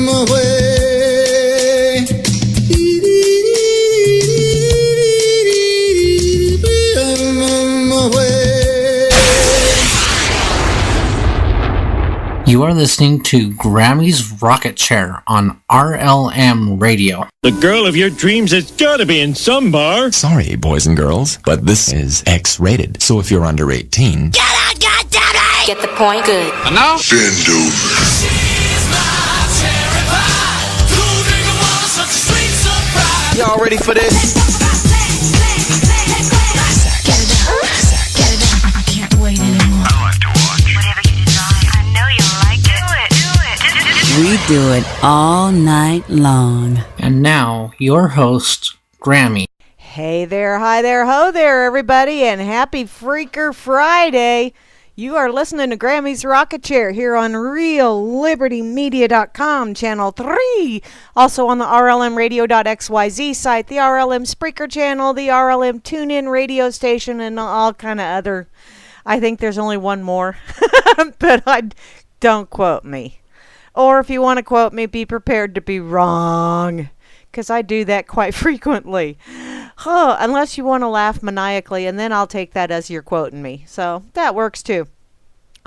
my way. I'm on my way. You are listening to Grammy's Rocket Chair on RLM Radio. The girl of your dreams has got to be in some bar. Sorry, boys and girls, but this is X-rated. So if you're under 18... Get out, goddammit! Get the point, good. And now? Bend over. Y'all ready for this? I can't wait anymore. I like to watch. Whatever you design, I know you'll like it. Do it. We do it all night long. And now, your host, Grammy. Hey there, hi there, ho there, everybody, and happy Freaker Friday. You are listening to Grammy's Rocket Chair here on RealLibertyMedia.com, Channel 3. Also on the RLMRadio.xyz site, the RLM Spreaker channel, the RLM TuneIn radio station, and all kind of other. I think there's only one more, but don't quote me. Or if you want to quote me, be prepared to be wrong, because I do that quite frequently. Unless you want to laugh maniacally, and then I'll take that as you're quoting me. So that works too.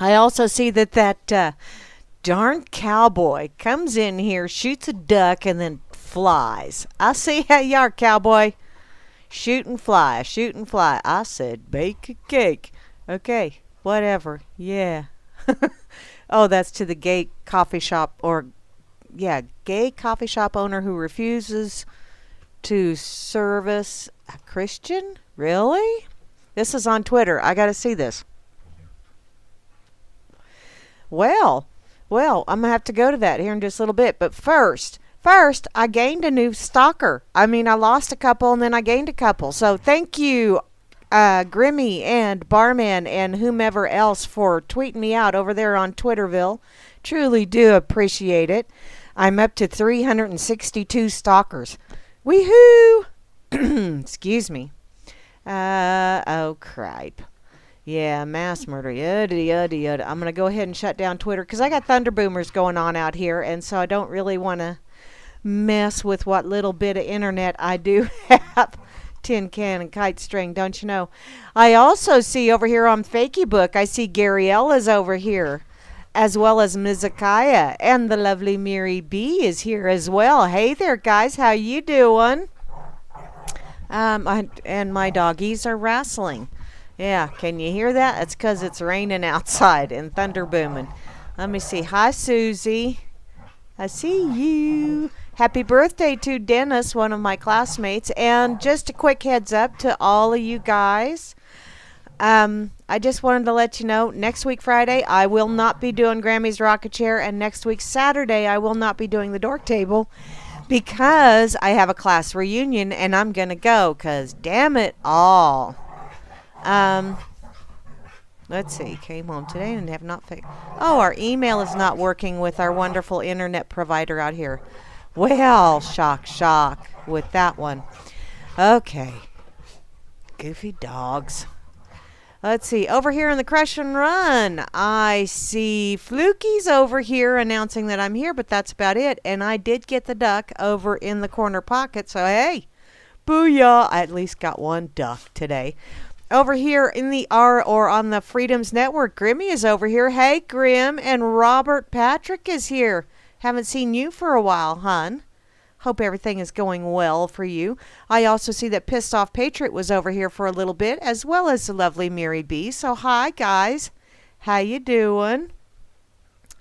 I also see that darn cowboy comes in here, shoots a duck, and then flies. I see how you are, cowboy. Shoot and fly, shoot and fly. I said bake a cake. Okay, whatever. Yeah. Oh, that's to the gay coffee shop gay coffee shop owner who refuses to service a Christian? Really? This is on Twitter. I got to see this. Well, I'm going to have to go to that here in just a little bit. But first, I gained a new stalker. I mean, I lost a couple and then I gained a couple. So thank you, Grimmy and Barman and whomever else for tweeting me out over there on Twitterville. Truly do appreciate it. I'm up to 362 stalkers. Woohoo! Excuse me. Oh, cripe. Yeah, mass murder. Yada, yada, yada. I'm going to go ahead and shut down Twitter because I got thunder boomers going on out here, and so I don't really want to mess with what little bit of internet I do have. Tin can and kite string, don't you know? I also see over here on Fakey Book, I see Gary L is over here, as well as Mizakaya, and the lovely Miri B is here as well. Hey there, guys. How you doing? And my doggies are wrestling. Yeah, can you hear that? It's because it's raining outside and thunder booming. Let me see. Hi, Susie. I see you. Happy birthday to Dennis, one of my classmates. And just a quick heads up to all of you guys. I just wanted to let you know, next week Friday, I will not be doing Grammy's Rocket Chair, and next week Saturday, I will not be doing the Dork Table because I have a class reunion, and I'm going to go, because damn it all. Let's see, came home today and have not fixed. Oh, our email is not working with our wonderful internet provider out here. Well, shock with that one. Okay. Goofy dogs. Let's see. Over here in the Crush and Run, I see Fluky's over here announcing that I'm here, but that's about it. And I did get the duck over in the corner pocket, so hey, booyah. I at least got one duck today. Over here in the on the Freedoms Network, Grimmy is over here. Hey, Grim, and Robert Patrick is here. Haven't seen you for a while, hon. Hope everything is going well for you. I also see that Pissed Off Patriot was over here for a little bit, as well as the lovely Mary B. So hi, guys. How you doing?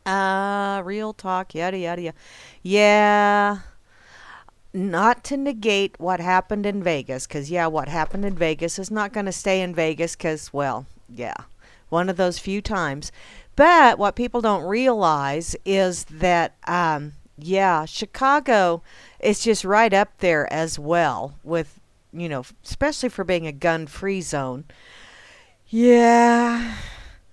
Real talk, yada, yada, yada. Yeah. Not to negate what happened in Vegas, because, yeah, what happened in Vegas is not going to stay in Vegas because, well, yeah, one of those few times. But what people don't realize is that, yeah, Chicago is just right up there as well with, you know, especially for being a gun-free zone. Yeah,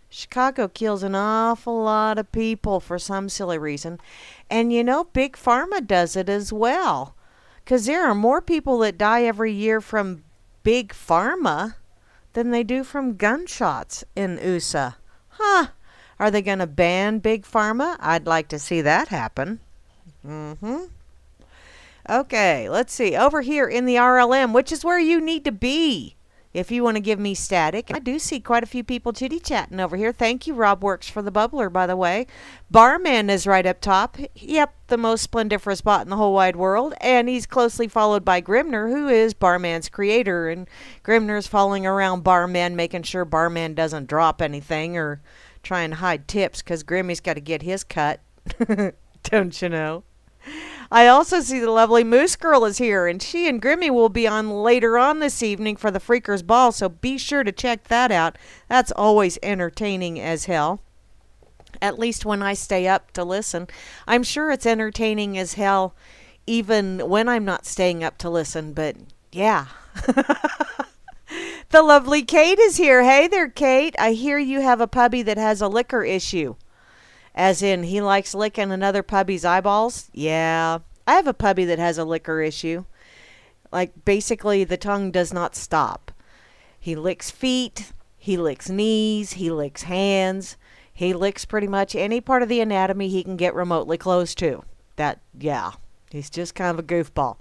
Chicago kills an awful lot of people for some silly reason. And, you know, Big Pharma does it as well. Because there are more people that die every year from Big Pharma than they do from gunshots in USA. Huh. Are they going to ban Big Pharma? I'd like to see that happen. Okay, let's see. Over here in the RLM, which is where you need to be if you want to give me static. I do see quite a few people chitty-chatting over here. Thank you, Rob Works, for the bubbler, by the way. Barman is right up top. Yep, the most splendiferous bot in the whole wide world. And he's closely followed by Grimner, who is Barman's creator. And Grimner's following around Barman, making sure Barman doesn't drop anything or try and hide tips, because Grimmy's got to get his cut. Don't you know? I also see the lovely Moose Girl is here, and she and Grimmy will be on later on this evening for the Freakers Ball, so be sure to check that out. That's always entertaining as hell. At least when I stay up to listen. I'm sure it's entertaining as hell even when I'm not staying up to listen, but yeah. The lovely Kate is here. Hey there, Kate. I hear you have a puppy that has a liquor issue. As in, he likes licking another puppy's eyeballs? Yeah. I have a puppy that has a liquor issue. Like, basically, the tongue does not stop. He licks feet. He licks knees. He licks hands. He licks pretty much any part of the anatomy he can get remotely close to. Yeah. He's just kind of a goofball.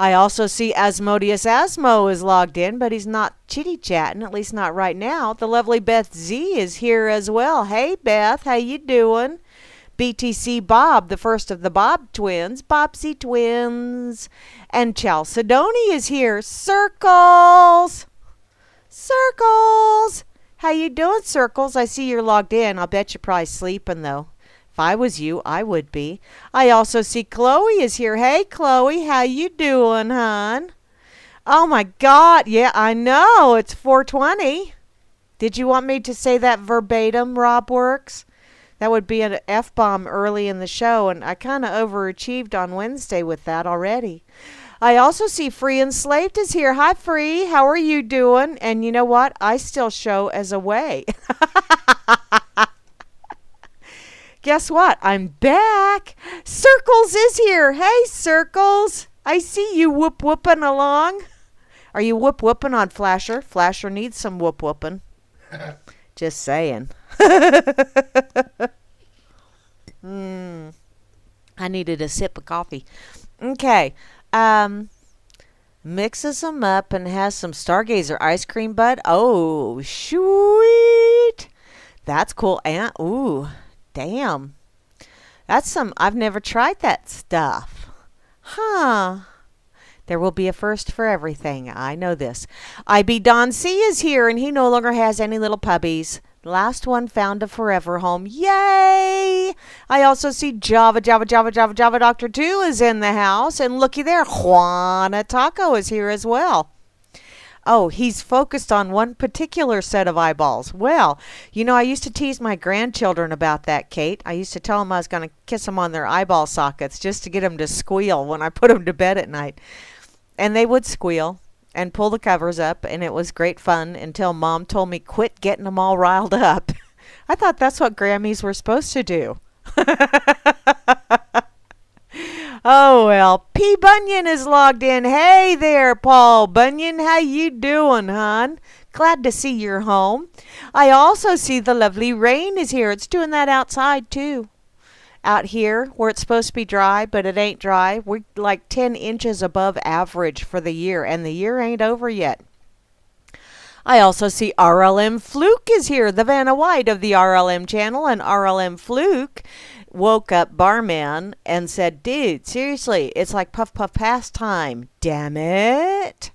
I also see Asmodeus Asmo is logged in, but he's not chitty-chatting, at least not right now. The lovely Beth Z is here as well. Hey, Beth, how you doing? BTC Bob, the first of the Bob twins, Bobsy twins. And Chalcedony is here. Circles! Circles! How you doing, Circles? I see you're logged in. I'll bet you're probably sleeping, though. If I was you, I would be. I also see Chloe is here. Hey, Chloe, how you doing, hon? Oh, my God. Yeah, I know. It's 4:20. Did you want me to say that verbatim, Rob Works? That would be an F-bomb early in the show, and I kind of overachieved on Wednesday with that already. I also see Free Enslaved is here. Hi, Free. How are you doing? And you know what? I still show as away. Guess what? I'm back. Circles is here. Hey, Circles. I see you whoop-whooping along. Are you whoop-whooping on Flasher? Flasher needs some whoop-whooping. Just saying. I needed a sip of coffee. Okay. Mixes them up and has some Stargazer ice cream, bud. Oh, sweet. That's cool. And, ooh. Damn. That's I've never tried that stuff. Huh. There will be a first for everything. I know this. IB Don C is here, and he no longer has any little puppies. The last one found a forever home. Yay! I also see Java Doctor 2 is in the house, and looky there, Juana Taco is here as well. Oh, he's focused on one particular set of eyeballs. Well, you know, I used to tease my grandchildren about that, Kate. I used to tell them I was going to kiss them on their eyeball sockets just to get them to squeal when I put them to bed at night. And they would squeal and pull the covers up, and it was great fun until Mom told me quit getting them all riled up. I thought that's what Grammys were supposed to do. Oh, well, P. Bunyan is logged in. Hey there, Paul Bunyan. How you doing, hon? Glad to see you're home. I also see the lovely Rain is here. It's doing that outside, too. Out here, where it's supposed to be dry, but it ain't dry. We're like 10 inches above average for the year, and the year ain't over yet. I also see RLM Fluke is here, the Vanna White of the RLM channel, and RLM Fluke woke up Barman and said, dude, seriously, it's like Puff Puff Pass time. Damn it.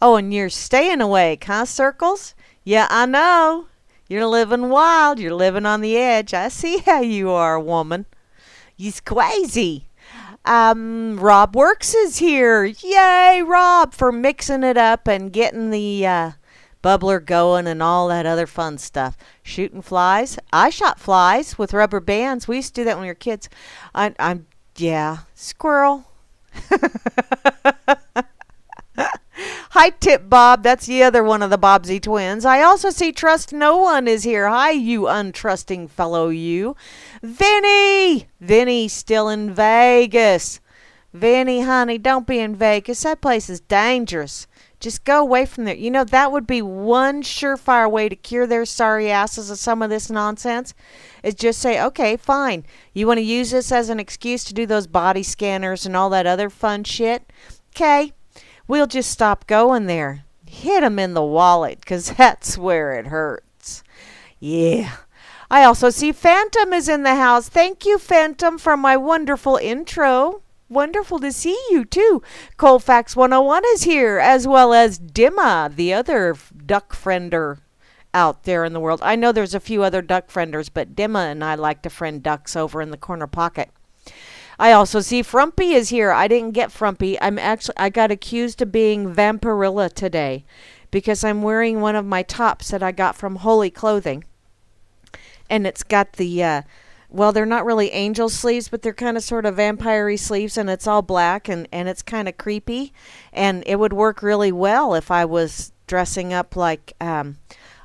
Oh, and you're staying awake, huh, Circles? Yeah, I know. You're living wild. You're living on the edge. I see how you are, woman. You's crazy. Rob Works is here. Yay, Rob, for mixing it up and getting the bubbler going and all that other fun stuff. Shooting flies. I shot flies with rubber bands. We used to do that when we were kids. Yeah, squirrel. Hi, Tip Bob. That's the other one of the Bobsy twins. I also see Trust No One is here. Hi, you untrusting fellow, you. Vinny! Vinny's still in Vegas. Vinny, honey, don't be in Vegas. That place is dangerous. Just go away from there. You know, that would be one surefire way to cure their sorry asses of some of this nonsense, is just say, okay, fine. You want to use this as an excuse to do those body scanners and all that other fun shit? Okay, we'll just stop going there. Hit 'em in the wallet, 'cause that's where it hurts. Yeah. I also see Phantom is in the house. Thank you, Phantom, for my wonderful intro. Wonderful to see you, too. Colfax 101 is here, as well as Dimma, the other duck friender out there in the world. I know there's a few other duck frienders, but Dimma and I like to friend ducks over in the corner pocket. I also see Frumpy is here. I didn't get Frumpy. I got accused of being Vampirilla today because I'm wearing one of my tops that I got from Holy Clothing. And it's got the well, they're not really angel sleeves, but they're kind of sort of vampire-y sleeves, and it's all black, and it's kind of creepy. And it would work really well if I was dressing up like,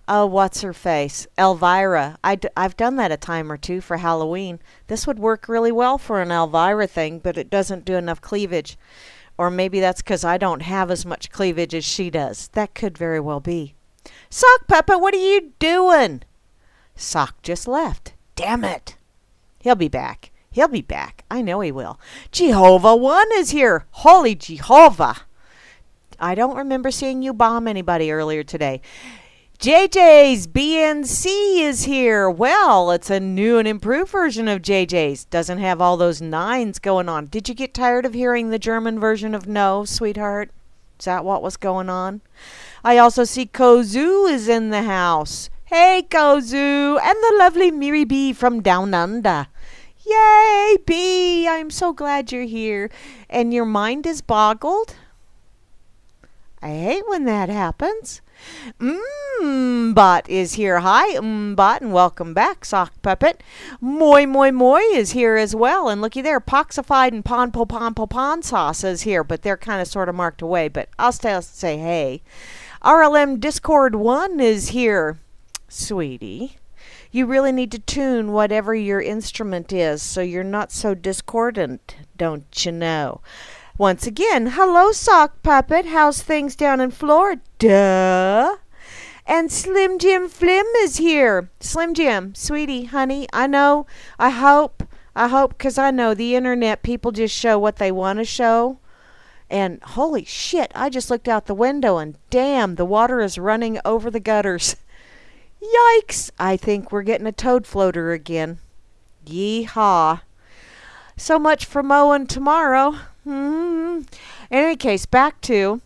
what's her face? Elvira. I've done that a time or two for Halloween. This would work really well for an Elvira thing, but it doesn't do enough cleavage. Or maybe that's because I don't have as much cleavage as she does. That could very well be. Sock Puppet, what are you doing? Sock just left. Damn it. He'll be back. He'll be back. I know he will. Jehovah 1 is here. Holy Jehovah. I don't remember seeing you bomb anybody earlier today. JJ's BNC is here. Well, it's a new and improved version of JJ's. Doesn't have all those 9s going on. Did you get tired of hearing the German version of no, sweetheart? Is that what was going on? I also see Kozu is in the house. Hey, Kozu, and the lovely Miri B from Down Under. Yay, B! I'm so glad you're here. And your mind is boggled? I hate when that happens. Bot is here. Hi, Bot, and welcome back, Sock Puppet. Moi is here as well. And looky there, Poxified and Pon Sauce is here, but they're kind of sort of marked away. But I'll still say hey. RLM Discord 1 is here. Sweetie, you really need to tune whatever your instrument is so you're not so discordant, don't you know? Once again, hello, Sock Puppet. How's things down in Florida? And Slim Jim Flim is here. Slim Jim, sweetie, honey, I know, I hope, because I know the internet people just show what they want to show. And holy shit, I just looked out the window and damn, the water is running over the gutters. Yikes! I think we're getting a toad floater again. Yee-haw. So much for mowing tomorrow. In any case, back to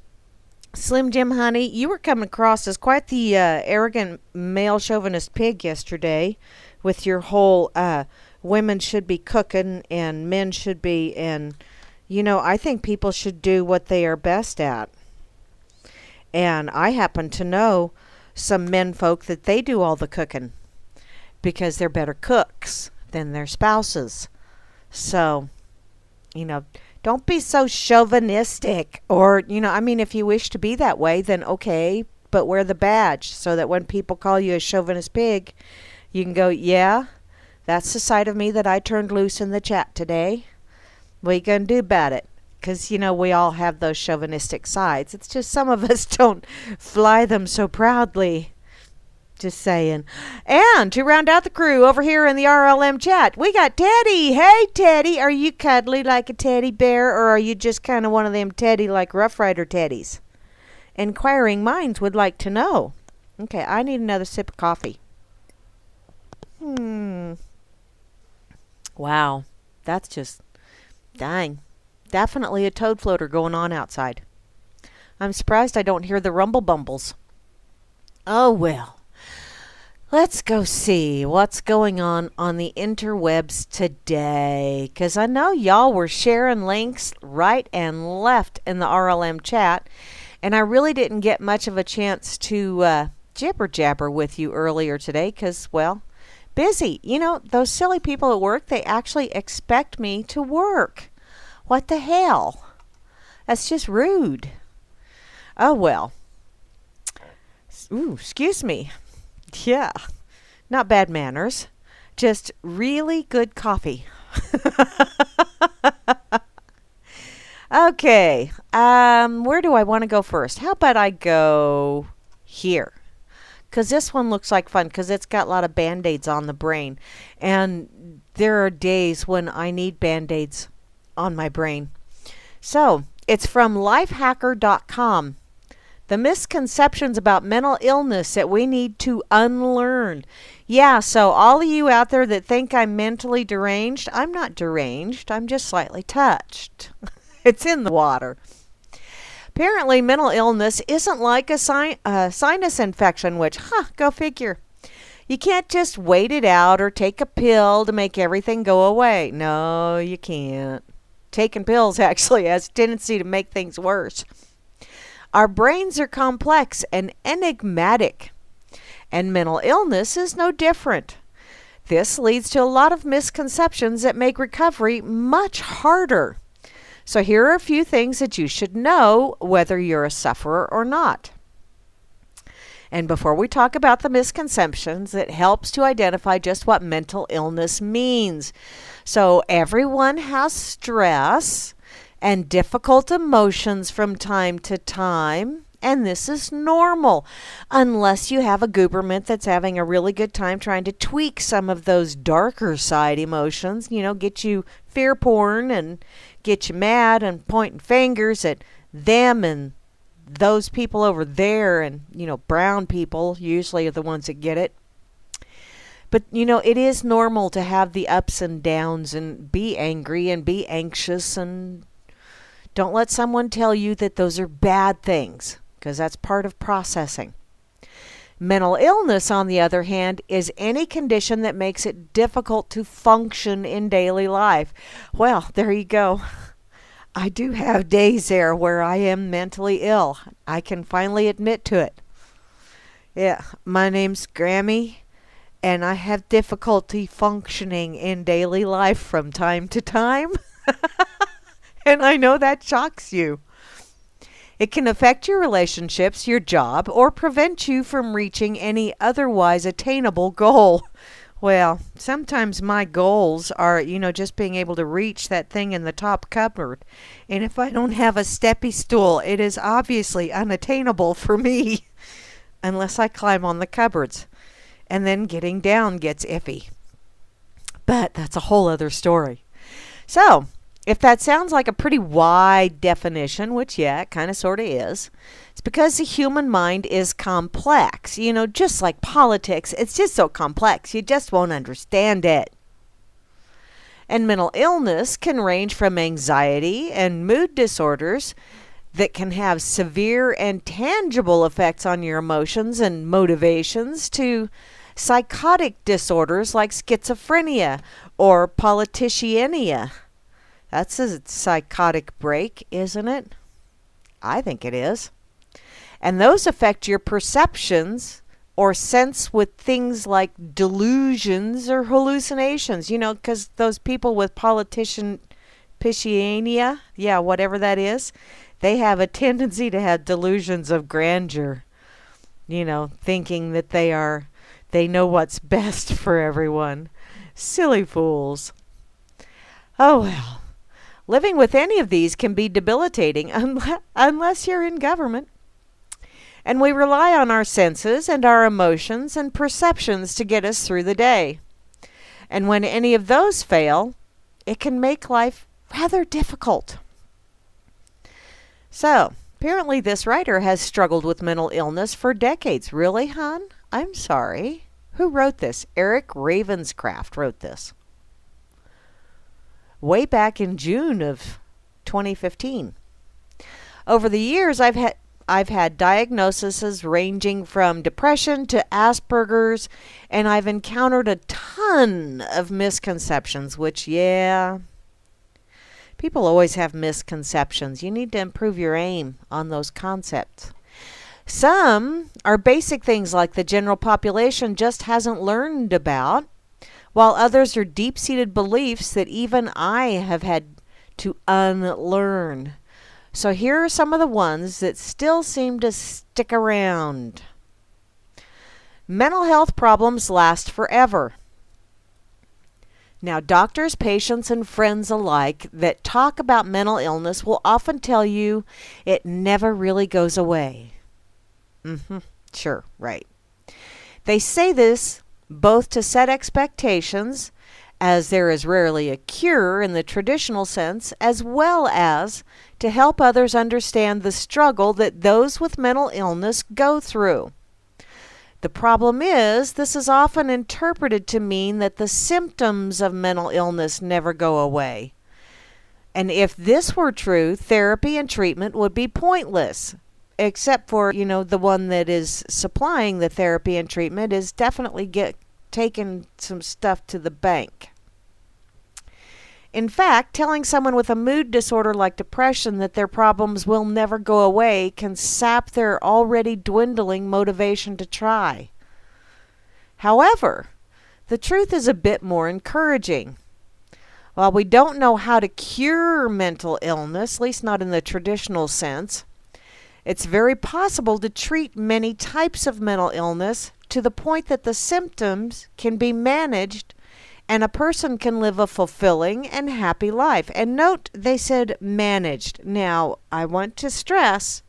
Slim Jim, honey. You were coming across as quite the arrogant male chauvinist pig yesterday with your whole women should be cooking and men should be, and, you know, I think people should do what they are best at. And I happen to know some men folk that they do all the cooking because they're better cooks than their spouses. So, you know, don't be so chauvinistic. Or, you know, I mean, if you wish to be that way, then okay, but wear the badge so that when people call you a chauvinist pig, you can go, yeah, that's the side of me that I turned loose in the chat today. What are you going to do about it? Because, you know, we all have those chauvinistic sides. It's just some of us don't fly them so proudly. Just saying. And to round out the crew over here in the RLM chat, we got Teddy. Hey, Teddy. Are you cuddly like a teddy bear, or are you just kind of one of them Teddy like Rough Rider teddies? Inquiring minds would like to know. Okay, I need another sip of coffee. Wow. That's just... dang. Definitely a toad floater going on outside. I'm surprised I don't hear the rumble bumbles. Oh, well. Let's go see what's going on the interwebs today. Because I know y'all were sharing links right and left in the RLM chat. And I really didn't get much of a chance to jibber jabber with you earlier today. Because, well, busy. You know, those silly people at work, they actually expect me to work. What the hell? That's just rude. Oh, well. Ooh, excuse me. Yeah. Not bad manners. Just really good coffee. Okay. Where do I want to go first? How about I go here? Because this one looks like fun because it's got a lot of Band-Aids on the brain. And there are days when I need Band-Aids on my brain. So, it's from lifehacker.com. The misconceptions about mental illness that we need to unlearn. Yeah, so all of you out there that think I'm mentally deranged, I'm not deranged. I'm just slightly touched. It's in the water. Apparently, mental illness isn't like a sinus infection, which, go figure. You can't just wait it out or take a pill to make everything go away. No, you can't. Taking pills actually has a tendency to make things worse. Our brains are complex and enigmatic, and mental illness is no different. This leads to a lot of misconceptions that make recovery much harder. So here are a few things that you should know whether you're a sufferer or not. And before we talk about the misconceptions, it helps to identify just what mental illness means. So everyone has stress and difficult emotions from time to time, and this is normal, unless you have a gooberment that's having a really good time trying to tweak some of those darker side emotions, get you fear porn and get you mad and pointing fingers at them and those people over there, and brown people usually are the ones that get it. But it is normal to have the ups and downs and be angry and be anxious, and don't let someone tell you that those are bad things, because that's part of processing. Mental illness, on the other hand, is any condition that makes it difficult to function in daily life. Well, there you go. I do have days there where I am mentally ill. I can finally admit to it. Yeah, my name's Grammy, and I have difficulty functioning in daily life from time to time. And I know that shocks you. It can affect your relationships, your job, or prevent you from reaching any otherwise attainable goal. Well, sometimes my goals are, just being able to reach that thing in the top cupboard. And if I don't have a steppy stool, it is obviously unattainable for me. Unless I climb on the cupboards. And then getting down gets iffy. But that's a whole other story. So, if that sounds like a pretty wide definition, which, yeah, it kind of sort of is, it's because the human mind is complex. Just like politics, it's just so complex, you just won't understand it. And mental illness can range from anxiety and mood disorders that can have severe and tangible effects on your emotions and motivations to psychotic disorders like schizophrenia or politiciania. That's a psychotic break, isn't it? I think it is. And those affect your perceptions or sense with things like delusions or hallucinations. Because those people with politiciania, whatever that is, they have a tendency to have delusions of grandeur. Thinking that they know what's best for everyone. Silly fools. Oh well. Living with any of these can be debilitating unless you're in government. And we rely on our senses and our emotions and perceptions to get us through the day. And when any of those fail, it can make life rather difficult. So, apparently this writer has struggled with mental illness for decades. Really, hon? I'm sorry. Who wrote this? Eric Ravenscraft wrote this. Way back in June of 2015. Over the years, I've had diagnoses ranging from depression to Asperger's, and I've encountered a ton of misconceptions, which, yeah, people always have misconceptions. You need to improve your aim on those concepts. Some are basic things like the general population just hasn't learned about, while others are deep-seated beliefs that even I have had to unlearn. So here are some of the ones that still seem to stick around. Mental health problems last forever. Now, doctors, patients, and friends alike that talk about mental illness will often tell you it never really goes away. Sure, right. They say this both to set expectations, as there is rarely a cure in the traditional sense, as well as to help others understand the struggle that those with mental illness go through. The problem is, this is often interpreted to mean that the symptoms of mental illness never go away. And if this were true, therapy and treatment would be pointless. Except for, the one that is supplying the therapy and treatment is definitely taking some stuff to the bank. In fact, telling someone with a mood disorder like depression that their problems will never go away can sap their already dwindling motivation to try. However, the truth is a bit more encouraging. While we don't know how to cure mental illness, at least not in the traditional sense, it's very possible to treat many types of mental illness to the point that the symptoms can be managed and a person can live a fulfilling and happy life. And note, they said managed. Now, I want to stress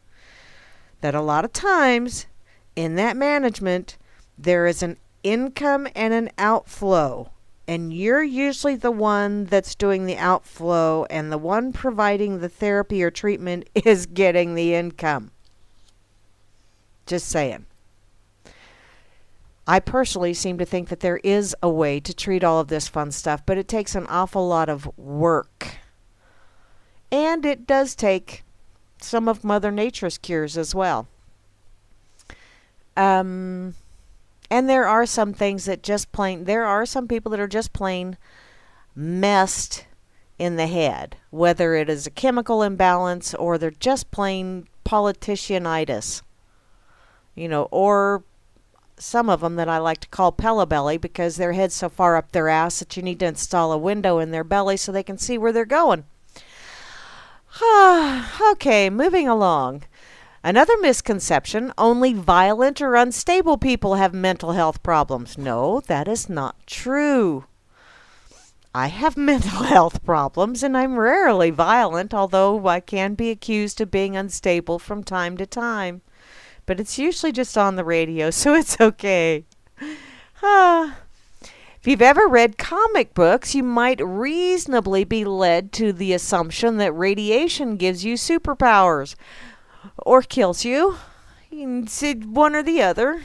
that a lot of times in that management, there is an income and an outflow. And you're usually the one that's doing the outflow, and the one providing the therapy or treatment is getting the income. Just saying. I personally seem to think that there is a way to treat all of this fun stuff, but it takes an awful lot of work. And it does take some of Mother Nature's cures as well. And there are some things that there are some people that are just plain messed in the head, whether it is a chemical imbalance or they're just plain politicianitis, or some of them that I like to call Pella Belly because their head's so far up their ass that you need to install a window in their belly so they can see where they're going. Okay, moving along. Another misconception, only violent or unstable people have mental health problems. No, that is not true. I have mental health problems and I'm rarely violent, although I can be accused of being unstable from time to time. But it's usually just on the radio, so it's okay. If you've ever read comic books, you might reasonably be led to the assumption that radiation gives you superpowers. Or kills you. You can say one or the other.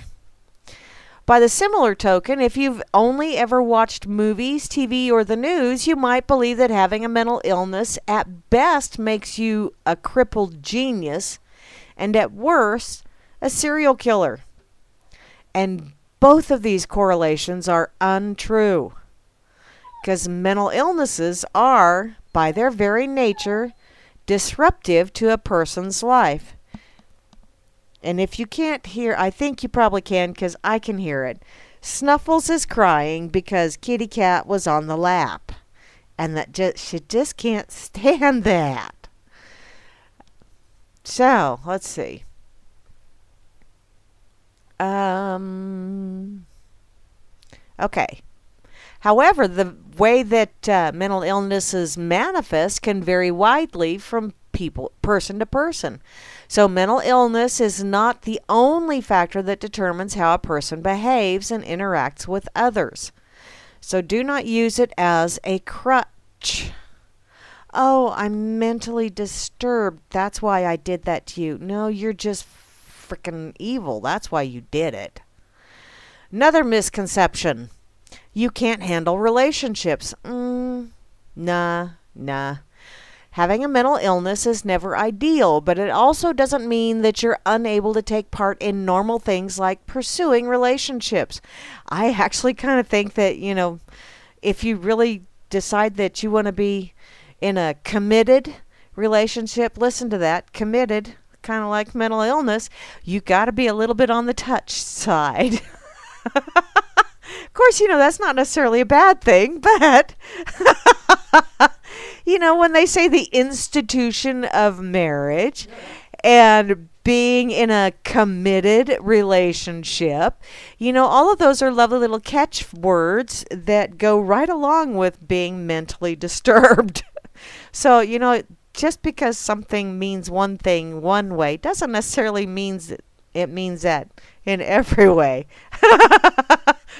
By the similar token, if you've only ever watched movies, TV, or the news, you might believe that having a mental illness at best makes you a crippled genius, and at worst, a serial killer. And both of these correlations are untrue. Because mental illnesses are, by their very nature, disruptive to a person's life. And if you can't hear, I think you probably can because I can hear it. Snuffles is crying because Kitty Cat was on the lap. And she just can't stand that. So, let's see. Okay. However, the way that mental illnesses manifest can vary widely from person to person. So mental illness is not the only factor that determines how a person behaves and interacts with others. So do not use it as a crutch. Oh, I'm mentally disturbed. That's why I did that to you. No, you're just freaking evil. That's why you did it. Another misconception. You can't handle relationships. Nah. Having a mental illness is never ideal, but it also doesn't mean that you're unable to take part in normal things like pursuing relationships. I actually kind of think that, if you really decide that you want to be in a committed relationship, listen to that, committed, kind of like mental illness, you got to be a little bit on the touch side. Of course, that's not necessarily a bad thing, but when they say the institution of marriage and being in a committed relationship. All of those are lovely little catchwords that go right along with being mentally disturbed. So, just because something means one thing one way doesn't necessarily mean it means that in every way.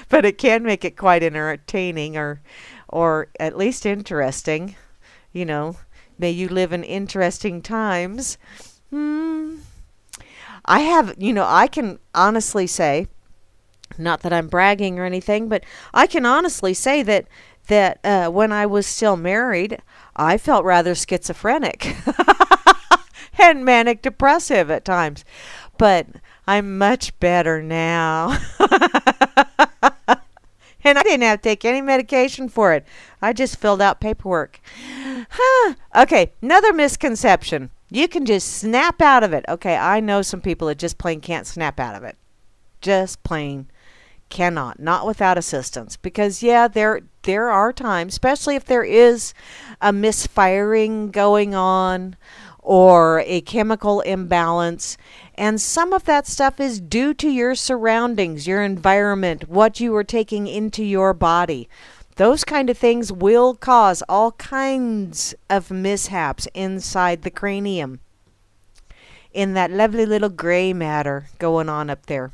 But it can make it quite entertaining or at least interesting. May you live in interesting times. I can honestly say, not that I'm bragging or anything, but I can honestly say that when I was still married, I felt rather schizophrenic and manic depressive at times. But I'm much better now. And I didn't have to take any medication for it. I just filled out paperwork. Okay, another misconception. You can just snap out of it. Okay, I know some people that just plain can't snap out of it. Just plain cannot. Not without assistance. Because, there are times, especially if there is a misfiring going on or a chemical imbalance. And some of that stuff is due to your surroundings, your environment, what you are taking into your body. Those kind of things will cause all kinds of mishaps inside the cranium, in that lovely little gray matter going on up there.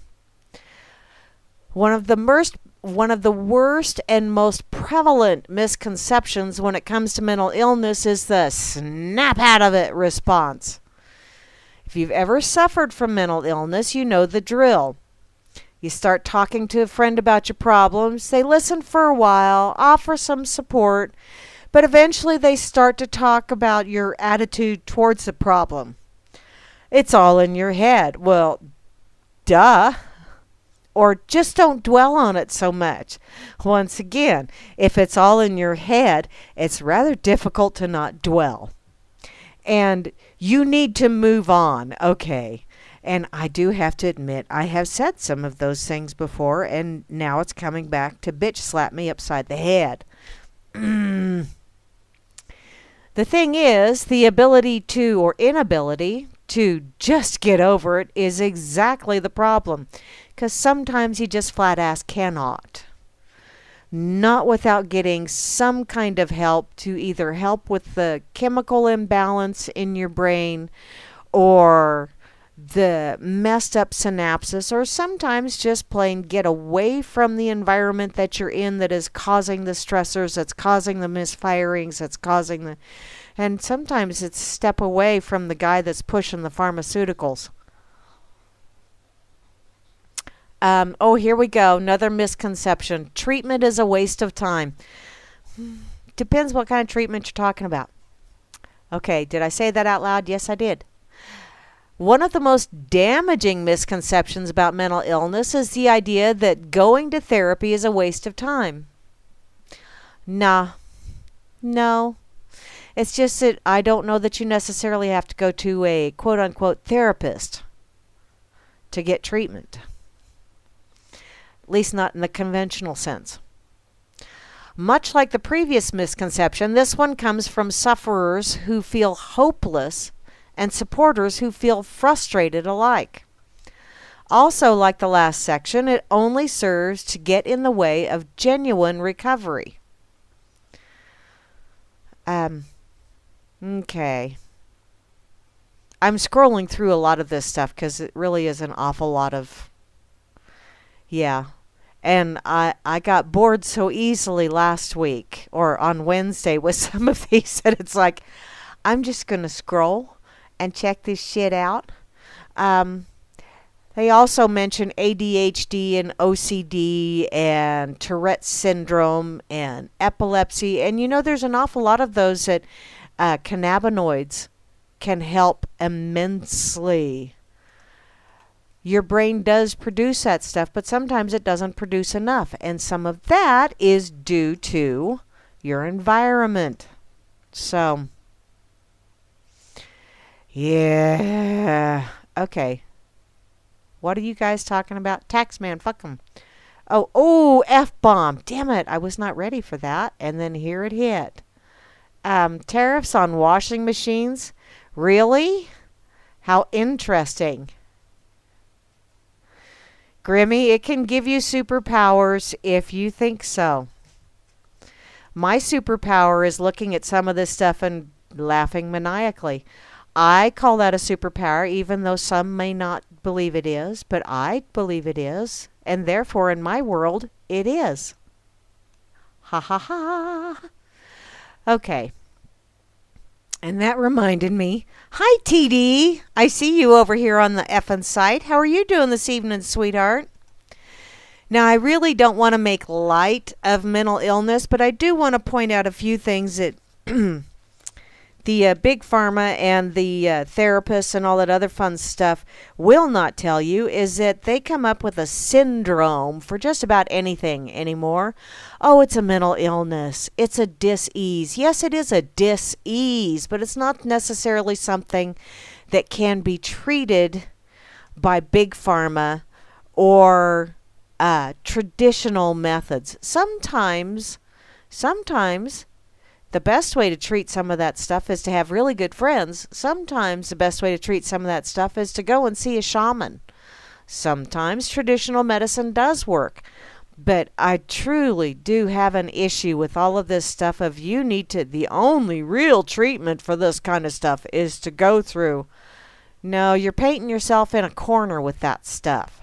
One of the worst and most prevalent misconceptions when it comes to mental illness is the snap out of it response. If you've ever suffered from mental illness, you know the drill. You start talking to a friend about your problems. They listen for a while, offer some support, but eventually they start to talk about your attitude towards the problem. It's all in your head. Well, duh. Or just don't dwell on it so much. Once again, if it's all in your head, it's rather difficult to not dwell. And you need to move on, okay? And I do have to admit, I have said some of those things before, and now it's coming back to bitch slap me upside the head. The thing is, the ability to, or inability to just get over it is exactly the problem. Because sometimes you just flat-ass cannot. Not without getting some kind of help to either help with the chemical imbalance in your brain or the messed up synapses, or sometimes just plain get away from the environment that you're in that is causing the stressors, that's causing the misfirings, that's causing the... And sometimes it's step away from the guy that's pushing the pharmaceuticals. Here we go. Another misconception. Treatment is a waste of time. Depends what kind of treatment you're talking about. Okay, did I say that out loud? Yes, I did. One of the most damaging misconceptions about mental illness is the idea that going to therapy is a waste of time. No. It's just that I don't know that you necessarily have to go to a quote-unquote therapist to get treatment. At least not in the conventional sense. Much like the previous misconception, this one comes from sufferers who feel hopeless and supporters who feel frustrated alike. Also, like the last section, it only serves to get in the way of genuine recovery. Okay. I'm scrolling through a lot of this stuff because it really is an awful lot of... Yeah. And I got bored so easily last week or on Wednesday with some of these that it's like, I'm just going to scroll and check this shit out. They also mention ADHD and OCD and Tourette's syndrome and epilepsy. And there's an awful lot of those that cannabinoids can help immensely. Your brain does produce that stuff, but sometimes it doesn't produce enough. And some of that is due to your environment. So, yeah. Okay. What are you guys talking about? Taxman, fuck them. Oh, F-bomb. Damn it. I was not ready for that. And then here it hit. Tariffs on washing machines? Really? How interesting. Grimmy, it can give you superpowers if you think so. My superpower is looking at some of this stuff and laughing maniacally. I call that a superpower, even though some may not believe it is, but I believe it is, and therefore in my world, it is. Ha ha ha. Okay. And that reminded me. Hi, TD. I see you over here on the effing site. How are you doing this evening, sweetheart? Now, I really don't want to make light of mental illness, but I do want to point out a few things that the big pharma and the therapists and all that other fun stuff will not tell you is that they come up with a syndrome for just about anything anymore. Oh, it's a mental illness. It's a dis-ease. Yes, it is a dis-ease, but it's not necessarily something that can be treated by big pharma or traditional methods. Sometimes the best way to treat some of that stuff is to have really good friends. Sometimes the best way to treat some of that stuff is to go and see a shaman. Sometimes traditional medicine does work. But I truly do have an issue with all of this stuff of the only real treatment for this kind of stuff is to go through. No, you're painting yourself in a corner with that stuff.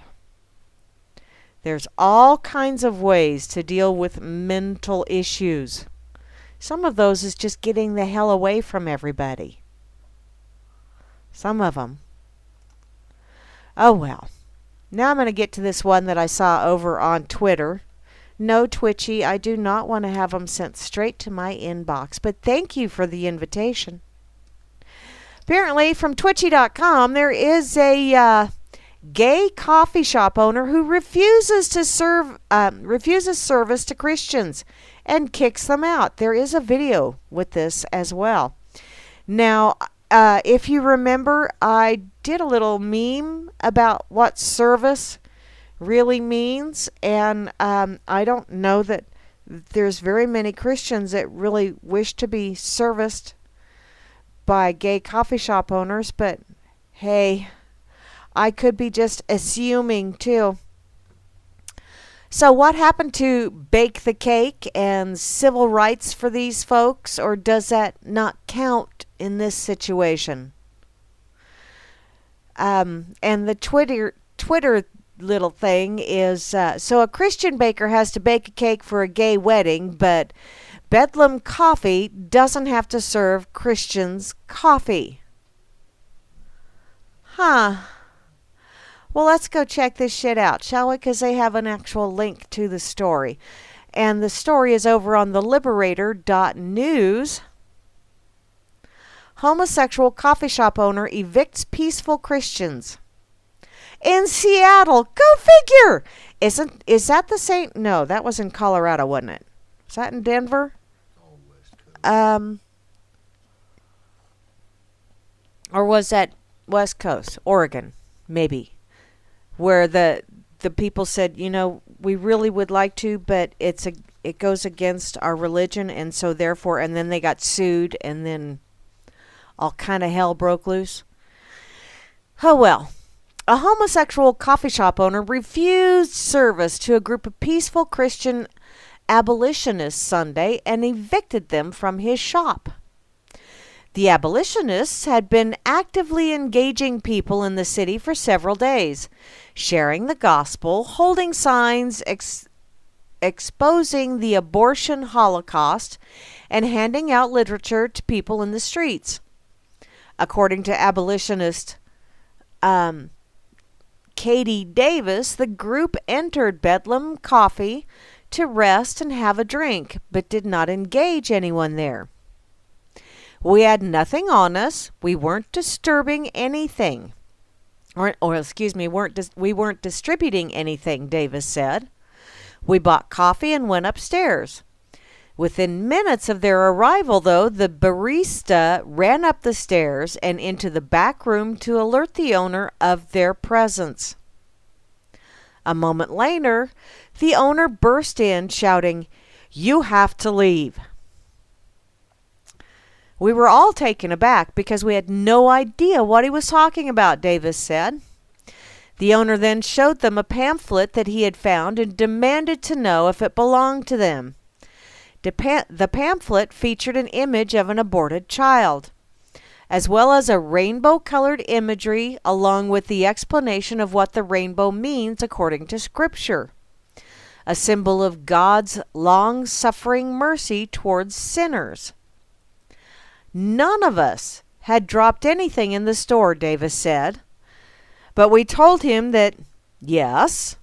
There's all kinds of ways to deal with mental issues. Some of those is just getting the hell away from everybody. Some of them. Oh well. Now I'm going to get to this one that I saw over on Twitter. No, Twitchy, I do not want to have them sent straight to my inbox, but thank you for the invitation. Apparently, from Twitchy.com, there is a gay coffee shop owner who refuses service to Christians and kicks them out. There is a video with this as well. Now, if you remember, I did a little meme about what service really means, and I don't know that there's very many Christians that really wish to be serviced by gay coffee shop owners, but hey, I could be just assuming too. So what happened to bake the cake and civil rights for these folks, or does that not count in this situation? And the Twitter little thing is, so a Christian baker has to bake a cake for a gay wedding, but Bedlam Coffee doesn't have to serve Christians coffee. Huh. Well, let's go check this shit out, shall we? Because they have an actual link to the story. And the story is over on theliberator.news. Homosexual coffee shop owner evicts peaceful Christians. In Seattle. Go figure! Is that the same? No, that was in Colorado, wasn't it? Was that in Denver? Or was that West Coast? Oregon, maybe. Where the people said, we really would like to, but it goes against our religion, and so therefore, and then they got sued, and then all kind of hell broke loose. Oh well. A homosexual coffee shop owner refused service to a group of peaceful Christian abolitionists Sunday and evicted them from his shop. The abolitionists had been actively engaging people in the city for several days, sharing the gospel, holding signs exposing the abortion holocaust, and handing out literature to people in the streets. According to abolitionist Katie Davis, the group entered Bedlam Coffee to rest and have a drink, but did not engage anyone there. We had nothing on us. We weren't disturbing anything. We weren't distributing anything, Davis said. We bought coffee and went upstairs. Within minutes of their arrival, though, the barista ran up the stairs and into the back room to alert the owner of their presence. A moment later, the owner burst in, shouting, "You have to leave." We were all taken aback because we had no idea what he was talking about, Davis said. The owner then showed them a pamphlet that he had found and demanded to know if it belonged to them. The pamphlet featured an image of an aborted child, as well as a rainbow-colored imagery along with the explanation of what the rainbow means according to Scripture, a symbol of God's long-suffering mercy towards sinners. None of us had dropped anything in the store, Davis said, but we told him that, yes,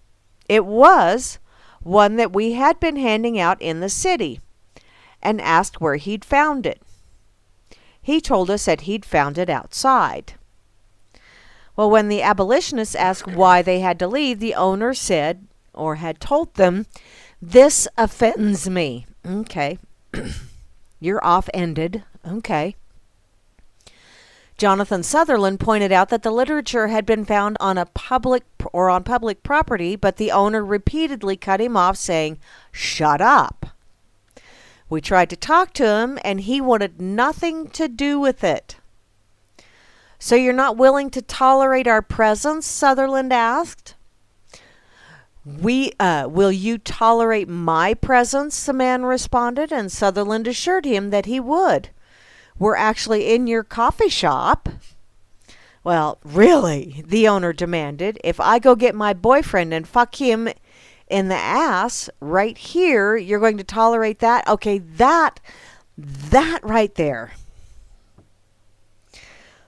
it was one that we had been handing out in the city, and asked where he'd found it. He told us that he'd found it outside. Well, when the abolitionists asked why they had to leave, the owner said, or had told them, "This offends me." Okay. You're off-ended. Okay. Jonathan Sutherland pointed out that the literature had been found on public property, but the owner repeatedly cut him off, saying, "Shut up." We tried to talk to him, and he wanted nothing to do with it. "So you're not willing to tolerate our presence?" Sutherland asked. Will you tolerate my presence?" the man responded, and Sutherland assured him that he would. "We're actually in your coffee shop." "Well, really," the owner demanded, "if I go get my boyfriend and fuck him in the ass right here, you're going to tolerate that?" Okay, that right there.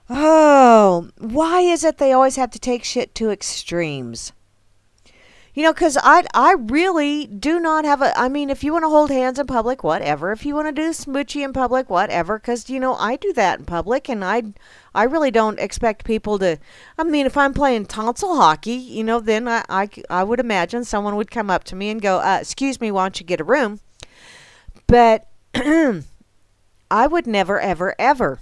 Oh, why is it they always have to take shit to extremes? You know, because I really do not have I mean, if you want to hold hands in public, whatever. If you want to do smoochy in public, whatever. Because, you know, I do that in public, and I really don't expect people to, I mean, if I'm playing tonsil hockey, you know, then I would imagine someone would come up to me and go, "Excuse me, why don't you get a room?" But I would never, ever, ever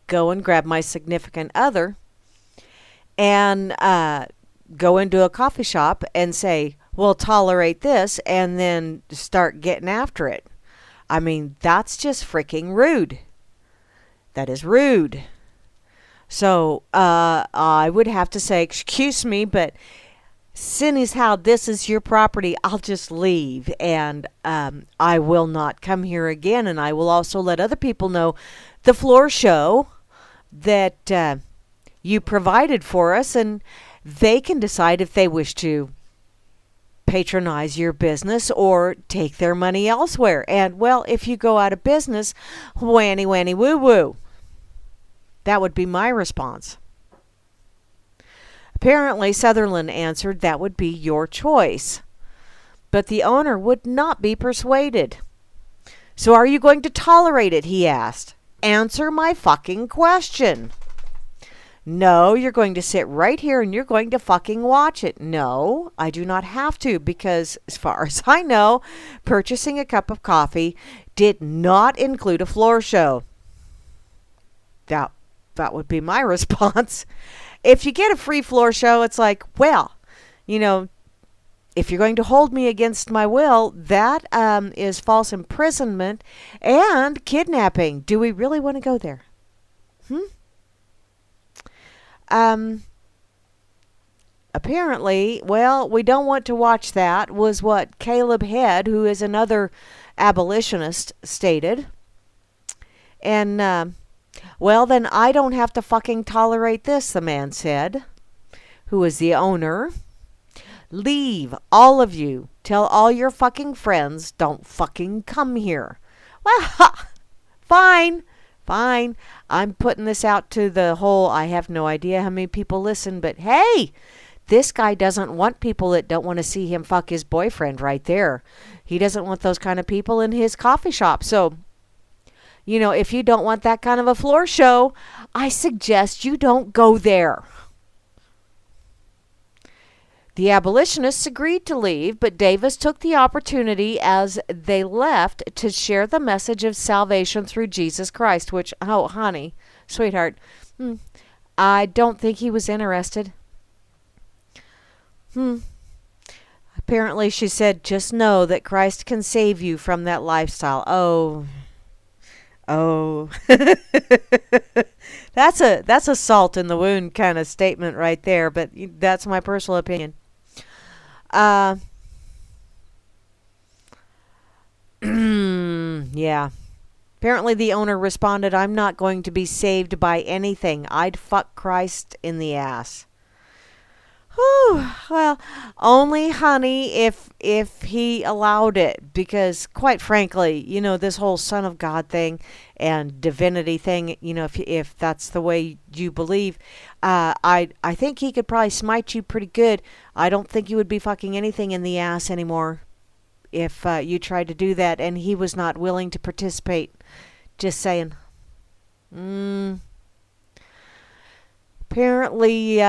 go and grab my significant other and go into a coffee shop and say, "Well, tolerate this," and then start getting after it. I mean, that's just freaking rude. That is rude. So I would have to say, "Excuse me, but seeing as how this is your property, I'll just leave, and I will not come here again, and I will also let other people know the floor show that you provided for us, and they can decide if they wish to patronize your business or take their money elsewhere. And, well, if you go out of business, whanny, whanny, woo, woo." That would be my response. Apparently, Sutherland answered that would be your choice. But the owner would not be persuaded. "So are you going to tolerate it?" he asked. "Answer my fucking question." "No, you're going to sit right here and you're going to fucking watch it." "No, I do not have to, because as far as I know, purchasing a cup of coffee did not include a floor show." That would be my response. If you get a free floor show, it's like, well, you know, if you're going to hold me against my will, that is false imprisonment and kidnapping. Do we really want to go there? Apparently, well, we don't want to watch that, was what Caleb Head, who is another abolitionist, stated. And, well, then I don't have to fucking tolerate this, the man said, who is the owner. "Leave, all of you. Tell all your fucking friends, don't fucking come here." Well, fine. I'm putting this out to the whole, I have no idea how many people listen, but hey, this guy doesn't want people that don't want to see him fuck his boyfriend right there. He doesn't want those kind of people in his coffee shop. So, you know, if you don't want that kind of a floor show, I suggest you don't go there. The abolitionists agreed to leave, but Davis took the opportunity as they left to share the message of salvation through Jesus Christ, which, oh, honey, sweetheart, I don't think he was interested. Apparently, she said, "Just know that Christ can save you from that lifestyle." Oh, that's a salt in the wound kind of statement right there, but that's my personal opinion. Uh, yeah. Apparently, the owner responded, "I'm not going to be saved by anything. I'd fuck Christ in the ass." Whew, well, only honey if he allowed it, because quite frankly, this whole Son of God thing and divinity thing, if that's the way you believe, I think he could probably smite you pretty good. I don't think you would be fucking anything in the ass anymore if you tried to do that, and he was not willing to participate. Just saying. Apparently,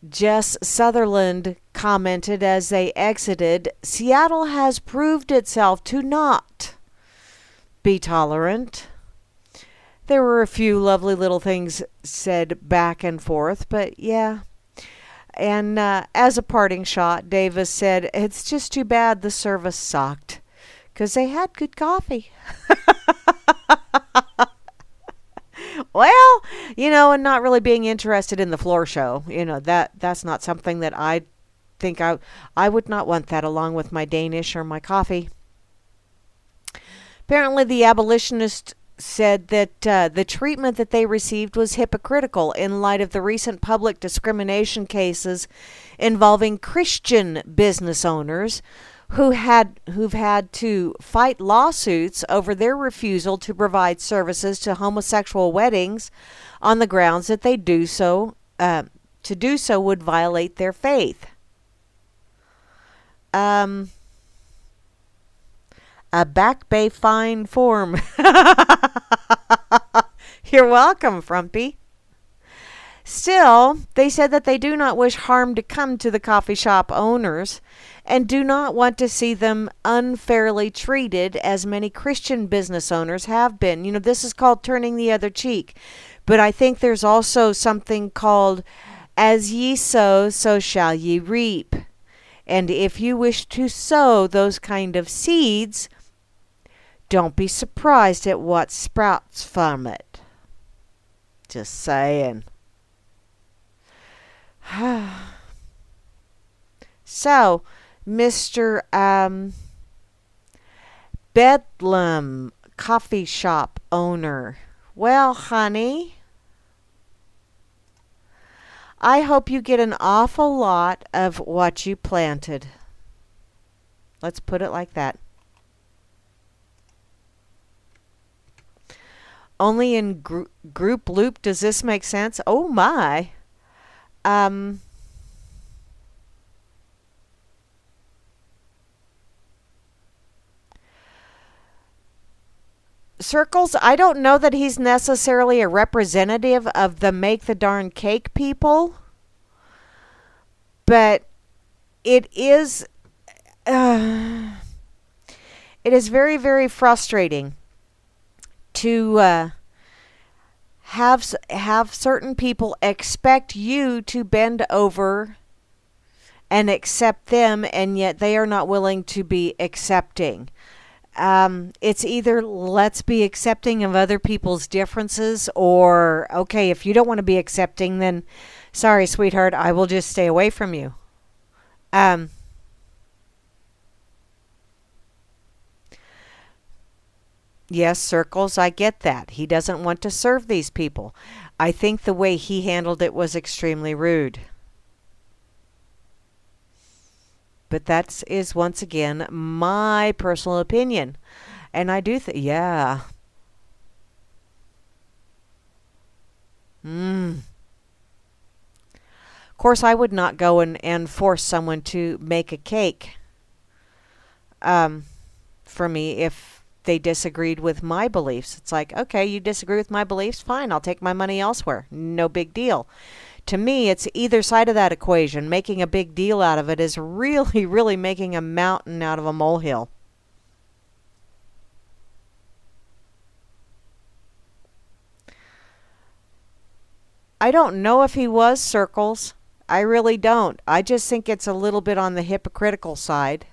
Jess Sutherland commented as they exited, "Seattle has proved itself to not be tolerant." There were a few lovely little things said back and forth, but yeah. And as a parting shot, Davis said, "It's just too bad the service sucked, 'cause they had good coffee." Well, and not really being interested in the floor show, that's not something that I think I would not want that along with my Danish or my coffee. Apparently, the abolitionist said that the treatment that they received was hypocritical in light of the recent public discrimination cases involving Christian business owners who've had to fight lawsuits over their refusal to provide services to homosexual weddings on the grounds that they do so would violate their faith. A Back Bay fine form. You're welcome, Frumpy. Still, they said that they do not wish harm to come to the coffee shop owners and do not want to see them unfairly treated, as many Christian business owners have been. This is called turning the other cheek. But I think there's also something called, "As ye sow, so shall ye reap." And if you wish to sow those kind of seeds, don't be surprised at what sprouts from it. Just saying. So, Mr. Bedlam coffee shop owner. Well, honey, I hope you get an awful lot of what you planted. Let's put it like that. Only in group loop does this make sense. Oh my. Circles, I don't know that he's necessarily a representative of the make the darn cake people, but it is very, very frustrating to have certain people expect you to bend over and accept them, and yet they are not willing to be accepting. It's either let's be accepting of other people's differences, or okay, if you don't want to be accepting, then sorry, sweetheart, I will just stay away from you. Yes, Circles, I get that. He doesn't want to serve these people. I think the way he handled it was extremely rude. But that is, once again, my personal opinion. And I do think, yeah. Of course, I would not go and force someone to make a cake for me if they disagreed with my beliefs. It's like, okay, you disagree with my beliefs? Fine, I'll take my money elsewhere. No big deal. To me, it's either side of that equation. Making a big deal out of it is really, really making a mountain out of a molehill. I don't know if he was, Circles. I really don't. I just think it's a little bit on the hypocritical side.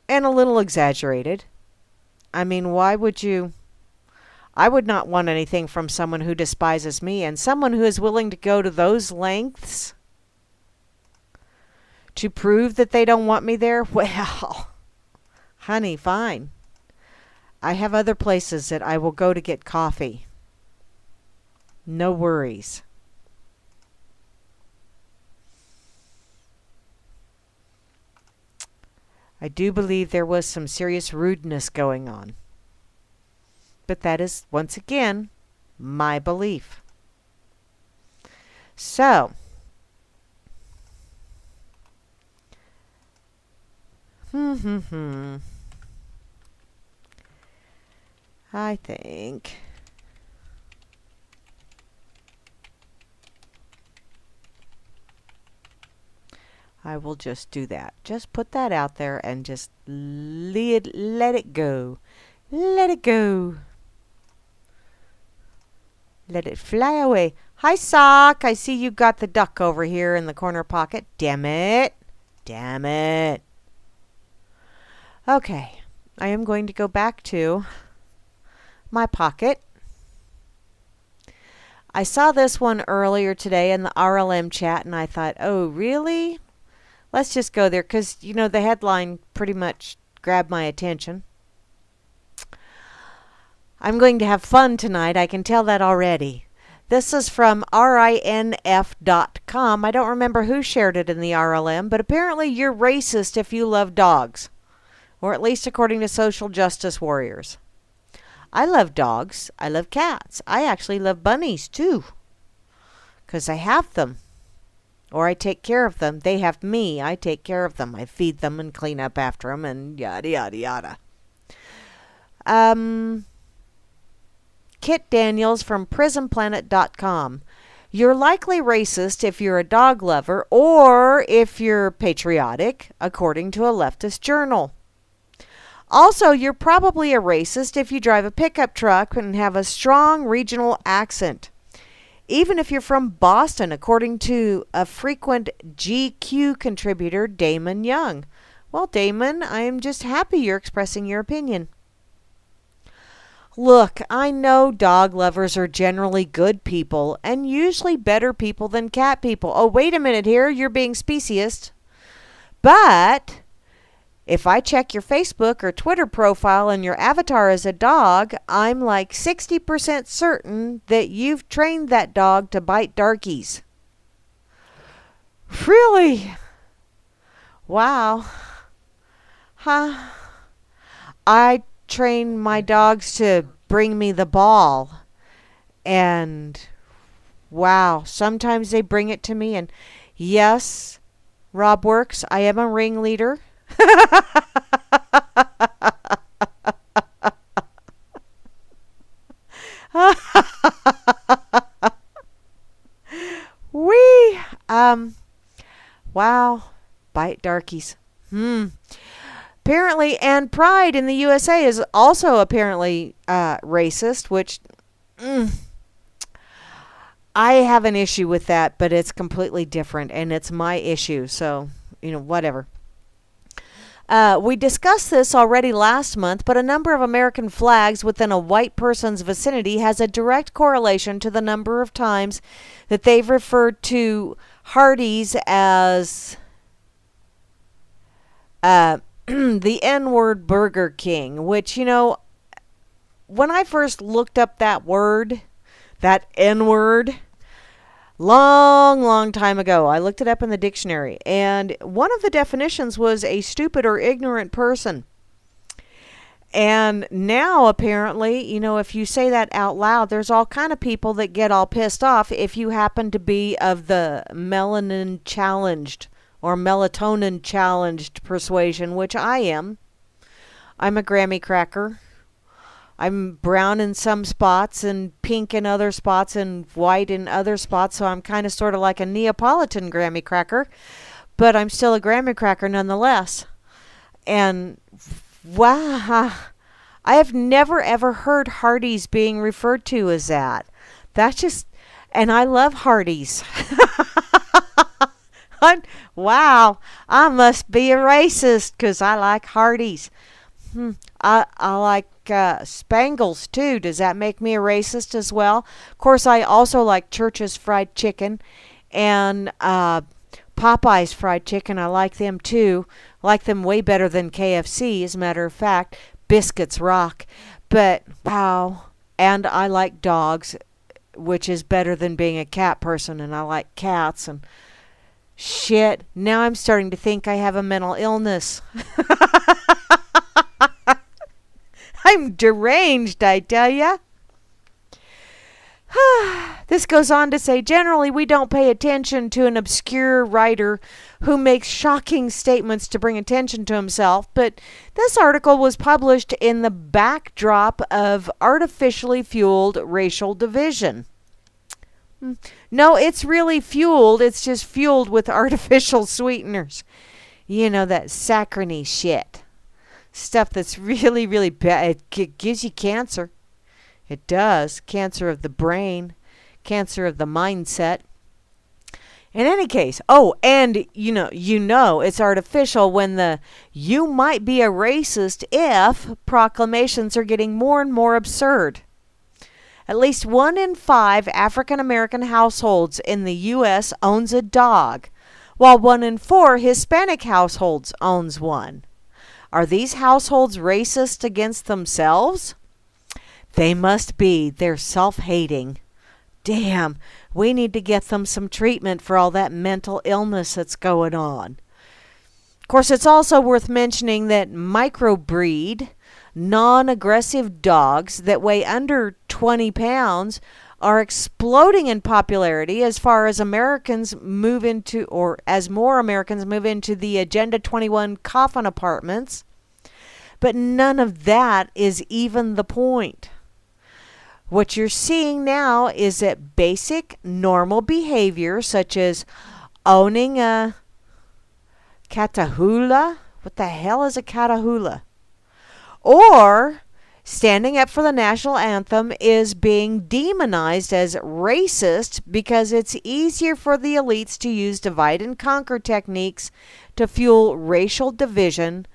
And a little exaggerated. I mean, why would you? I would not want anything from someone who despises me, and someone who is willing to go to those lengths to prove that they don't want me there. Well, honey, fine. I have other places that I will go to get coffee. No worries. I do believe there was some serious rudeness going on. But that is, once again, my belief. So, I think I will just do that. Just put that out there and just let it go. Let it go. Let it fly away. Hi, Sock. I see you got the duck over here in the corner pocket. Damn it. Damn it. Okay. I am going to go back to my pocket. I saw this one earlier today in the RLM chat, and I thought, oh, really? Let's just go there, because, you know, the headline pretty much grabbed my attention. I'm going to have fun tonight. I can tell that already. This is from RINF.com. I don't remember who shared it in the RLM, but apparently you're racist if you love dogs, or at least according to social justice warriors. I love dogs. I love cats. I actually love bunnies too, because I have them, or I take care of them. They have me. I take care of them. I feed them and clean up after them and yada, yada, yada. Kit Daniels from PrisonPlanet.com. You're likely racist if you're a dog lover or if you're patriotic, according to a leftist journal. Also, you're probably a racist if you drive a pickup truck and have a strong regional accent. Even if you're from Boston, according to a frequent GQ contributor, Damon Young. Well, Damon, I am just happy you're expressing your opinion. Look, I know dog lovers are generally good people and usually better people than cat people. Oh, wait a minute here, you're being speciest. But if I check your Facebook or Twitter profile and your avatar is a dog, I'm like 60% certain that you've trained that dog to bite darkies. Really? Wow. Huh? I train my dogs to bring me the ball, and wow, sometimes they bring it to me, and yes, Rob Works, I am a ringleader. Wow, bite darkies. Apparently, and Pride in the USA is also apparently racist, which I have an issue with that, but it's completely different, and it's my issue, so, you know, whatever. We discussed this already last month, but a number of American flags within a white person's vicinity has a direct correlation to the number of times that they've referred to Hardee's as the N-word Burger King, which, you know, when I first looked up that word, that N-word, long time ago, I looked it up in the dictionary, and one of the definitions was a stupid or ignorant person. And now, apparently, you know, if you say that out loud, there's all kind of people that get all pissed off if you happen to be of the melanin challenged or melatonin challenged persuasion, which I am. I'm a Grammy cracker. I'm brown in some spots and pink in other spots and white in other spots, so I'm kind of sort of like a Neapolitan Grammy cracker, but I'm still a Grammy cracker nonetheless. And wow, I have never ever heard Hardee's being referred to as that. That's just, and I love Hardee's. Wow, I must be a racist because I like Hardee's. I like Spangles too. Does that make me a racist as well? Of course, I also like Church's fried chicken and Popeye's fried chicken. I like them too. I like them way better than KFC, as a matter of fact. Biscuits rock. But, wow. And I like dogs, which is better than being a cat person. And I like cats and shit. Now I'm starting to think I have a mental illness. I'm deranged, I tell ya. This goes on to say, generally we don't pay attention to an obscure writer who makes shocking statements to bring attention to himself, but this article was published in the backdrop of artificially fueled racial division. No, it's really fueled. It's just fueled with artificial sweeteners. You know, that saccharine shit. Stuff that's really, really bad. It gives you cancer. It does. Cancer of the brain. Cancer of the mindset. In any case, and you know it's artificial when the "you might be a racist if" proclamations are getting more and more absurd. At least 1 in 5 African American households in the U.S. owns a dog, while 1 in 4 Hispanic households owns one. Are these households racist against themselves? They must be. They're self-hating. Damn, we need to get them some treatment for all that mental illness that's going on. Of course, it's also worth mentioning that microbreed, non-aggressive dogs that weigh under 20 pounds are exploding in popularity as more Americans move into the Agenda 21 coffin apartments. But none of that is even the point. What you're seeing now is that basic normal behavior, such as owning a Catahoula. What the hell is a Catahoula? Or standing up for the national anthem is being demonized as racist because it's easier for the elites to use divide and conquer techniques to fuel racial division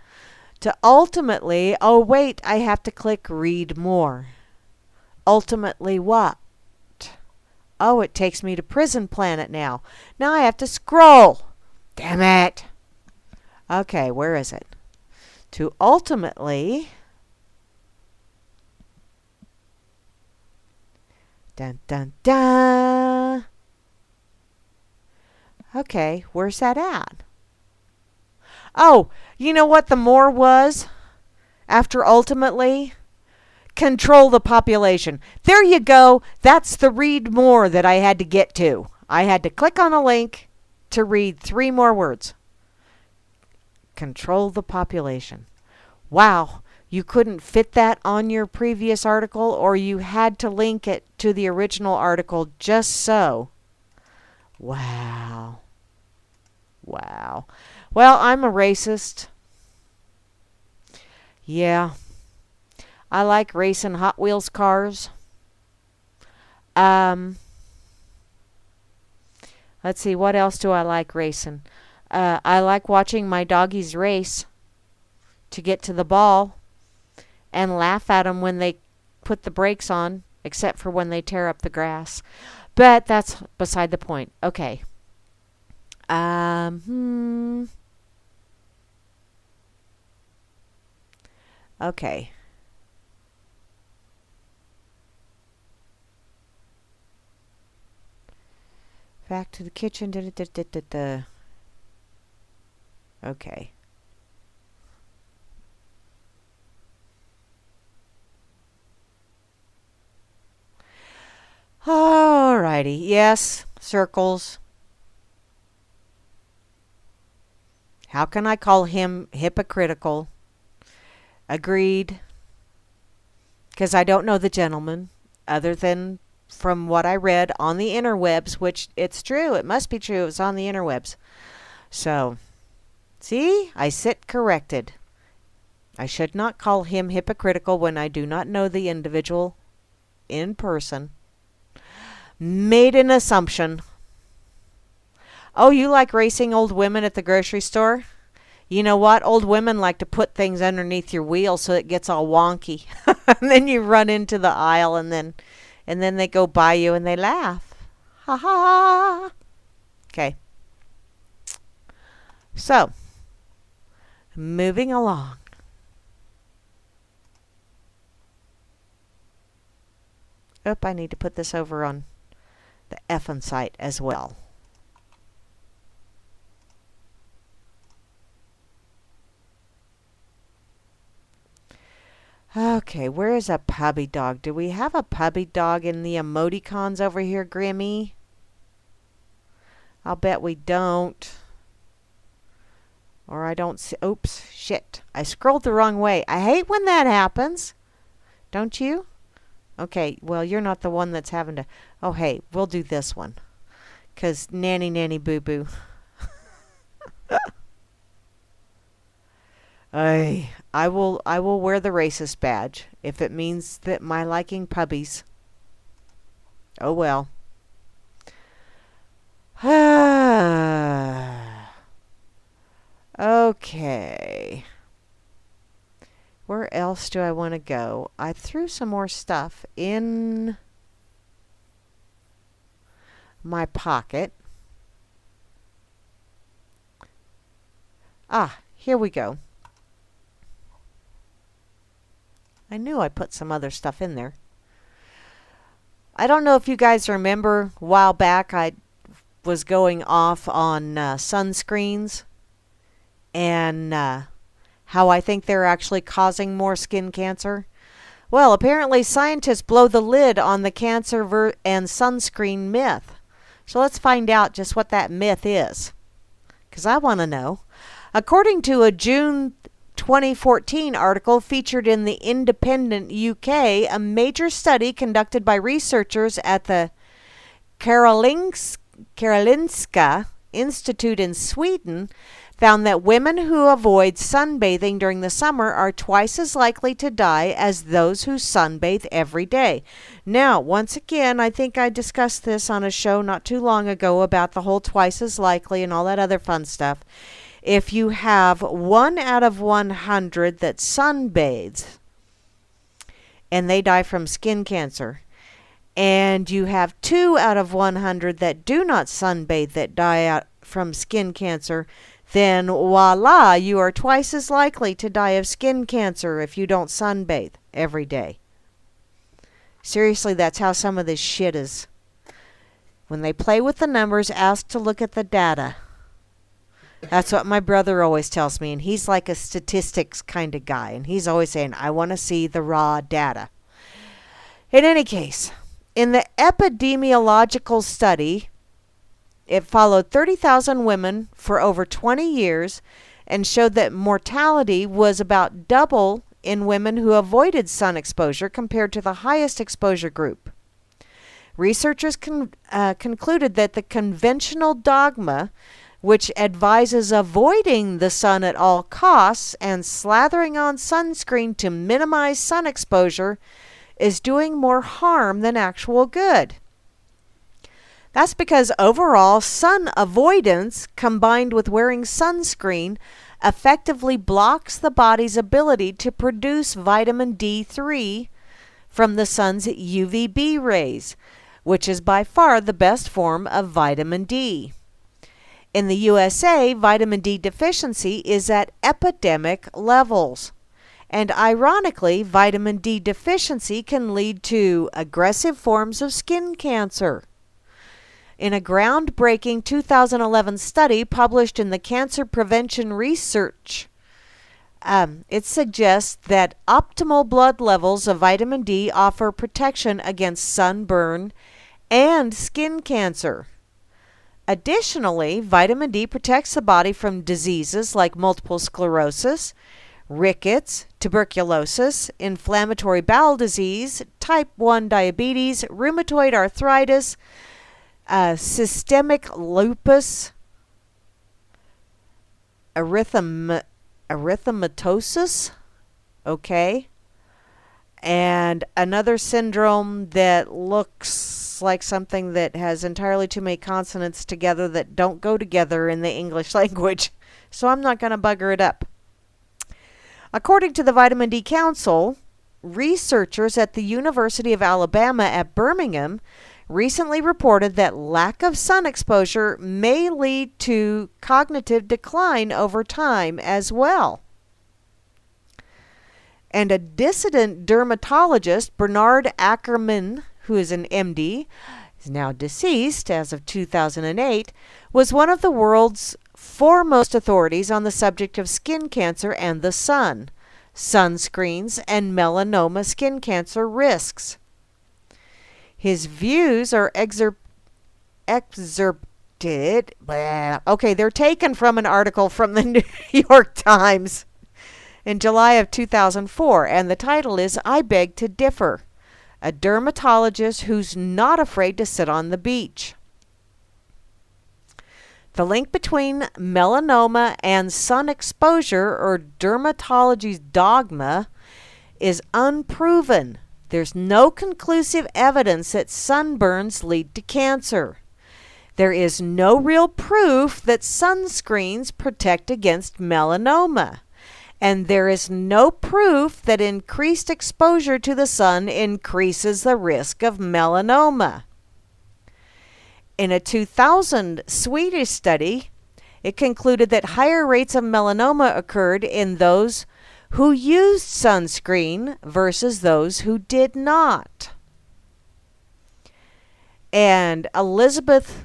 to ultimately, I have to click read more. Ultimately what? Oh, it takes me to Prison Planet now. Now I have to scroll. Damn it. Okay, where is it? To ultimately... Dun, dun, dun. Okay, where's that at? Oh, you know what the more was? After ultimately... Control the population. There you go. That's the read more that I had to get to. I had to click on a link to read 3 more words. Control the population. Wow. You couldn't fit that on your previous article, or you had to link it to the original article just so. Wow. Wow. Well, I'm a racist. Yeah. I like racing Hot Wheels cars. Let's see, what else do I like racing? I like watching my doggies race to get to the ball and laugh at them when they put the brakes on, except for when they tear up the grass. But that's beside the point. Okay. Okay. Back to the kitchen. Okay. Alrighty. Yes, circles. How can I call him hypocritical? Agreed. Because I don't know the gentleman, other than from what I read on the interwebs, which it's true. It must be true. It was on the interwebs. So, see? I sit corrected. I should not call him hypocritical when I do not know the individual in person. Made an assumption. Oh, you like racing old women at the grocery store? You know what? Old women like to put things underneath your wheel so it gets all wonky. And then you run into the aisle and then they go by you and they laugh. Ha ha. Okay. So, moving along. Oop, I need to put this over on the effing site as well. Okay, where is a puppy dog? Do we have a puppy dog in the emoticons over here, Grimmy? I'll bet we don't. Or I don't see. Oops, shit. I scrolled the wrong way. I hate when that happens. Don't you? Okay, well, you're not the one that's having to... Oh, hey, we'll do this one. 'Cause nanny boo-boo. I will wear the racist badge if it means that my liking puppies. Oh well. Okay. Where else do I want to go? I threw some more stuff in my pocket. Ah, here we go. I knew I put some other stuff in there. I don't know if you guys remember a while back I was going off on sunscreens and how I think they're actually causing more skin cancer. Well, apparently scientists blow the lid on the cancer and sunscreen myth. So let's find out just what that myth is, because I want to know. According to a June 2014 article featured in the Independent UK, a major study conducted by researchers at the Karolinska Institute in Sweden found that women who avoid sunbathing during the summer are twice as likely to die as those who sunbathe every day. Now, once again, I think I discussed this on a show not too long ago about the whole twice as likely and all that other fun stuff. If you have 1 out of 100 that sunbathes and they die from skin cancer, and you have 2 out of 100 that do not sunbathe that die out from skin cancer, then voila, you are twice as likely to die of skin cancer if you don't sunbathe every day. Seriously, that's how some of this shit is. When they play with the numbers, ask to look at the data. That's what my brother always tells me, and he's like a statistics kind of guy, and he's always saying, I want to see the raw data. In any case, in the epidemiological study, it followed 30,000 women for over 20 years and showed that mortality was about double in women who avoided sun exposure compared to the highest exposure group. Researchers concluded that the conventional dogma, which advises avoiding the sun at all costs and slathering on sunscreen to minimize sun exposure, is doing more harm than actual good. That's because overall sun avoidance combined with wearing sunscreen effectively blocks the body's ability to produce vitamin D3 from the sun's UVB rays, which is by far the best form of vitamin D. In the USA, vitamin D deficiency is at epidemic levels. And ironically, vitamin D deficiency can lead to aggressive forms of skin cancer. In a groundbreaking 2011 study published in the Cancer Prevention Research, it suggests that optimal blood levels of vitamin D offer protection against sunburn and skin cancer. Additionally, vitamin D protects the body from diseases like multiple sclerosis, rickets, tuberculosis, inflammatory bowel disease, type 1 diabetes, rheumatoid arthritis, systemic lupus, erythematosus, okay, and another syndrome that looks sounds like something that has entirely too many consonants together that don't go together in the English language. So I'm not going to bugger it up. According to the Vitamin D Council, researchers at the University of Alabama at Birmingham recently reported that lack of sun exposure may lead to cognitive decline over time as well. And a dissident dermatologist, Bernard Ackerman, who is an MD, is now deceased as of 2008, was one of the world's foremost authorities on the subject of skin cancer and the sun, sunscreens, and melanoma skin cancer risks. His views are excerpted. Okay, they're taken from an article from the New York Times in July of 2004, and the title is I Beg to Differ, a dermatologist who's not afraid to sit on the beach. The link between melanoma and sun exposure, or dermatology's dogma, is unproven. There's no conclusive evidence that sunburns lead to cancer. There is no real proof that sunscreens protect against melanoma. And there is no proof that increased exposure to the sun increases the risk of melanoma. In a 2000 Swedish study, it concluded that higher rates of melanoma occurred in those who used sunscreen versus those who did not. And Elizabeth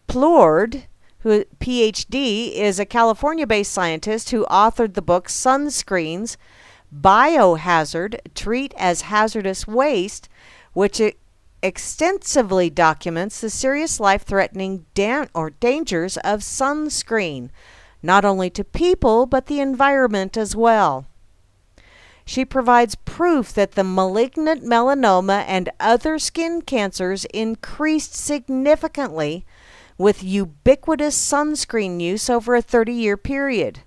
Plourde, who PhD, is a California-based scientist who authored the book Sunscreens, Biohazard, Treat as Hazardous Waste, which extensively documents the serious life-threatening dangers of sunscreen, not only to people but the environment as well. She provides proof that the malignant melanoma and other skin cancers increased significantly with ubiquitous sunscreen use over a 30-year period.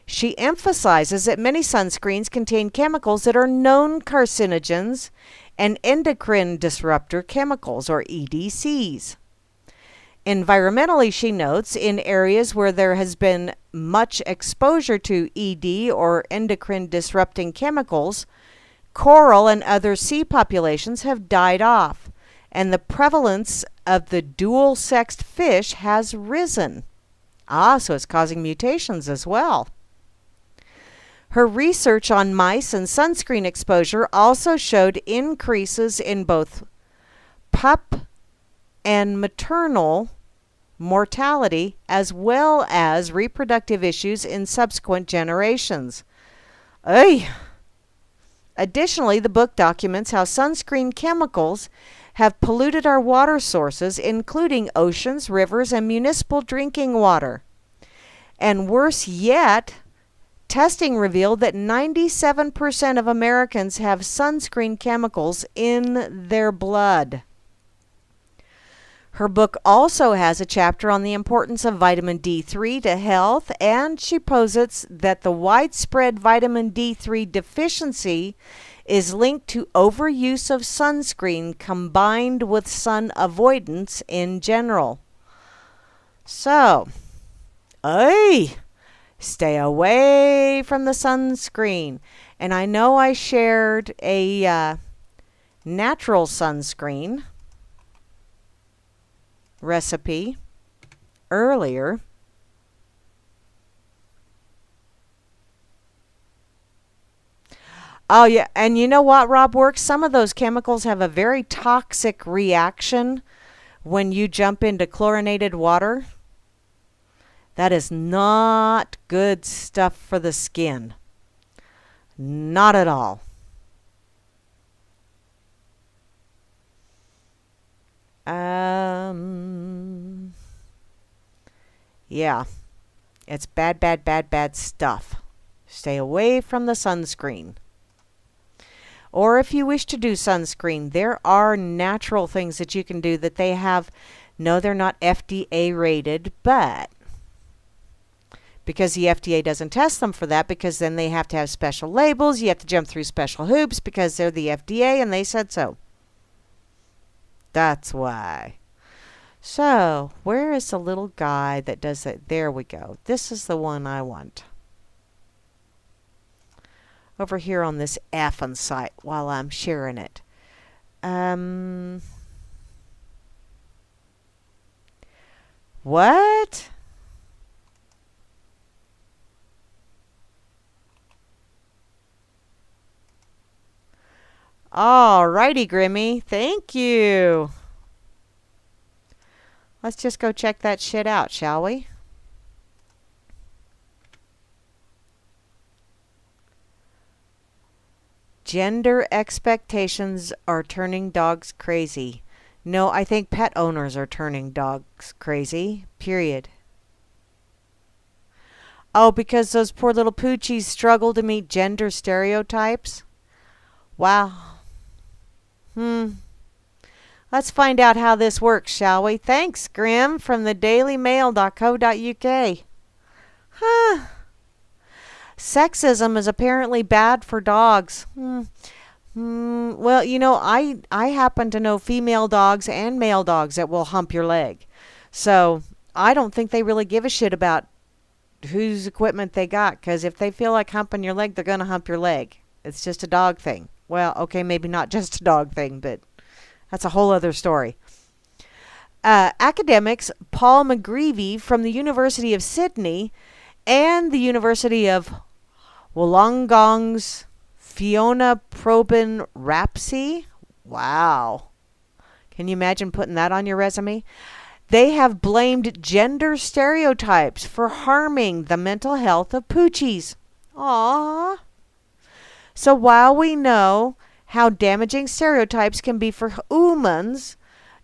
She emphasizes that many sunscreens contain chemicals that are known carcinogens and endocrine disruptor chemicals, or EDCs. Environmentally, she notes, in areas where there has been much exposure to ED or endocrine disrupting chemicals, coral and other sea populations have died off, and the prevalence of the dual-sexed fish has risen. So it's causing mutations as well. Her research on mice and sunscreen exposure also showed increases in both pup and maternal mortality, as well as reproductive issues in subsequent generations. Additionally, the book documents how sunscreen chemicals have polluted our water sources, including oceans, rivers, and municipal drinking water. And worse yet, testing revealed that 97% of Americans have sunscreen chemicals in their blood. Her book also has a chapter on the importance of vitamin D3 to health, and she posits that the widespread vitamin D3 deficiency is linked to overuse of sunscreen combined with sun avoidance in general. So, stay away from the sunscreen. And I know I shared a natural sunscreen recipe earlier. Oh, yeah. And you know what, Rob Works? Some of those chemicals have a very toxic reaction when you jump into chlorinated water. That is not good stuff for the skin. Not at all. Yeah. It's bad, bad, bad, bad stuff. Stay away from the sunscreen. Or if you wish to do sunscreen, there are natural things that you can do that they have. No, they're not FDA rated, but because the FDA doesn't test them for that, because then they have to have special labels. You have to jump through special hoops because they're the FDA and they said so. That's why. So, where is the little guy that does it? There we go. This is the one I want. Over here on this effing site while I'm sharing it. What? Alrighty, Grimmy. Thank you. Let's just go check that shit out, shall we? Gender expectations are turning dogs crazy. No, I think pet owners are turning dogs crazy. Period. Oh, because those poor little poochies struggle to meet gender stereotypes? Wow. Let's find out how this works, shall we? Thanks, Grim, from the dailymail.co.uk. Huh. Sexism is apparently bad for dogs. Well, you know, I happen to know female dogs and male dogs that will hump your leg. So I don't think they really give a shit about whose equipment they got, because if they feel like humping your leg, they're going to hump your leg. It's just a dog thing. Well, okay, maybe not just a dog thing, but that's a whole other story. Academics Paul McGreevy from the University of Sydney and the University of Wollongong's Fiona Probyn Rapsey. Wow. Can you imagine putting that on your resume? They have blamed gender stereotypes for harming the mental health of poochies. Aww. So while we know how damaging stereotypes can be for humans,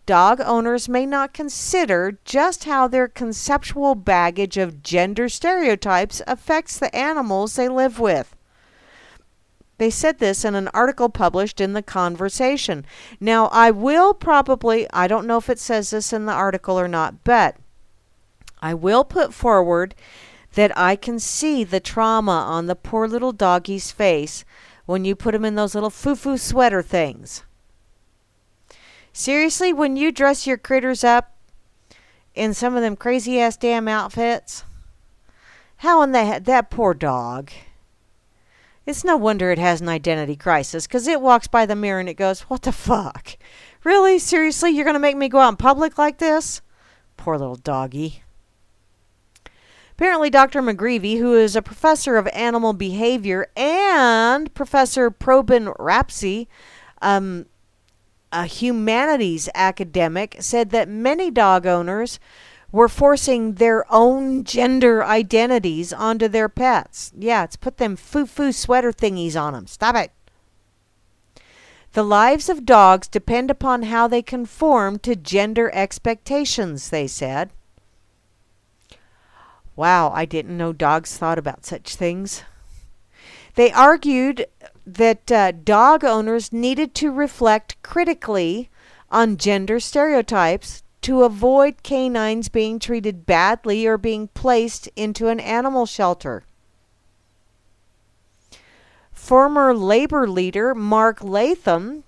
dog owners may not consider just how their conceptual baggage of gender stereotypes affects the animals they live with. They said this in an article published in The Conversation. Now, I don't know if it says this in the article or not, but I will put forward that I can see the trauma on the poor little doggie's face when you put him in those little foo-foo sweater things. Seriously, when you dress your critters up in some of them crazy-ass damn outfits, how in that poor dog... It's no wonder it has an identity crisis, because it walks by the mirror and it goes, what the fuck? Really? Seriously? You're going to make me go out in public like this? Poor little doggy. Apparently, Dr. McGreevy, who is a professor of animal behavior, and Professor Probyn Rapsey, a humanities academic, said that many dog owners were forcing their own gender identities onto their pets. Yeah, it's put them foo-foo sweater thingies on them. Stop it. The lives of dogs depend upon how they conform to gender expectations, they said. Wow, I didn't know dogs thought about such things. They argued that dog owners needed to reflect critically on gender stereotypes to avoid canines being treated badly or being placed into an animal shelter. Former labor leader Mark Latham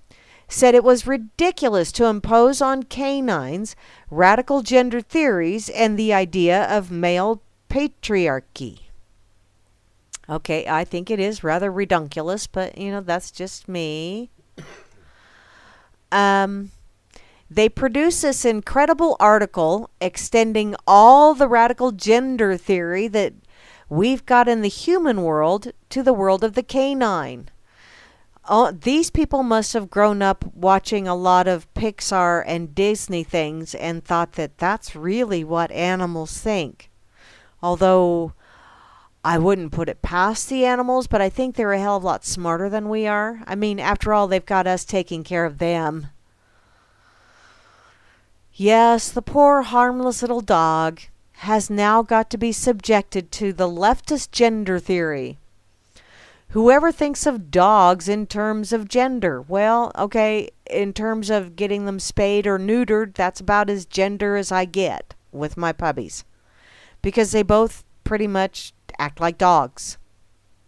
said it was ridiculous to impose on canines radical gender theories and the idea of male patriarchy. Okay, I think it is rather redunculous, but, that's just me. They produced this incredible article extending all the radical gender theory that we've got in the human world to the world of the canine. Oh, these people must have grown up watching a lot of Pixar and Disney things and thought that that's really what animals think. Although I wouldn't put it past the animals, but I think they're a hell of a lot smarter than we are. I mean, after all, they've got us taking care of them. Yes, the poor harmless little dog has now got to be subjected to the leftist gender theory. Whoever thinks of dogs in terms of gender, well, okay, in terms of getting them spayed or neutered, that's about as gender as I get with my puppies. Because they both pretty much act like dogs,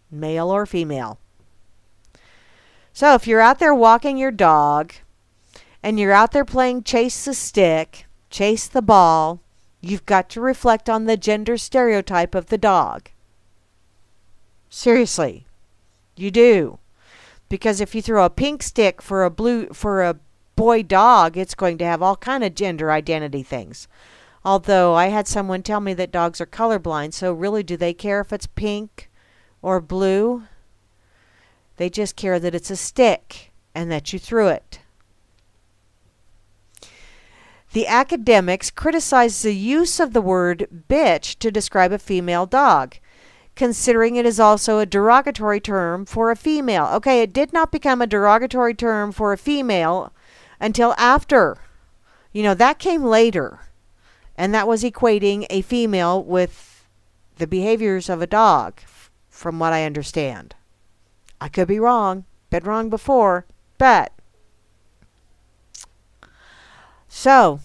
male or female. So if you're out there walking your dog and you're out there playing chase the stick, chase the ball, you've got to reflect on the gender stereotype of the dog. Seriously, you do. Because if you throw a pink stick for a boy dog, it's going to have all kind of gender identity things. Although I had someone tell me that dogs are colorblind, so really do they care if it's pink or blue? They just care that it's a stick and that you threw it. The academics criticize the use of the word bitch to describe a female dog, considering it is also a derogatory term for a female. Okay, it did not become a derogatory term for a female until after. That came later. And that was equating a female with the behaviors of a dog, from what I understand. I could be wrong. Been wrong before. But. So,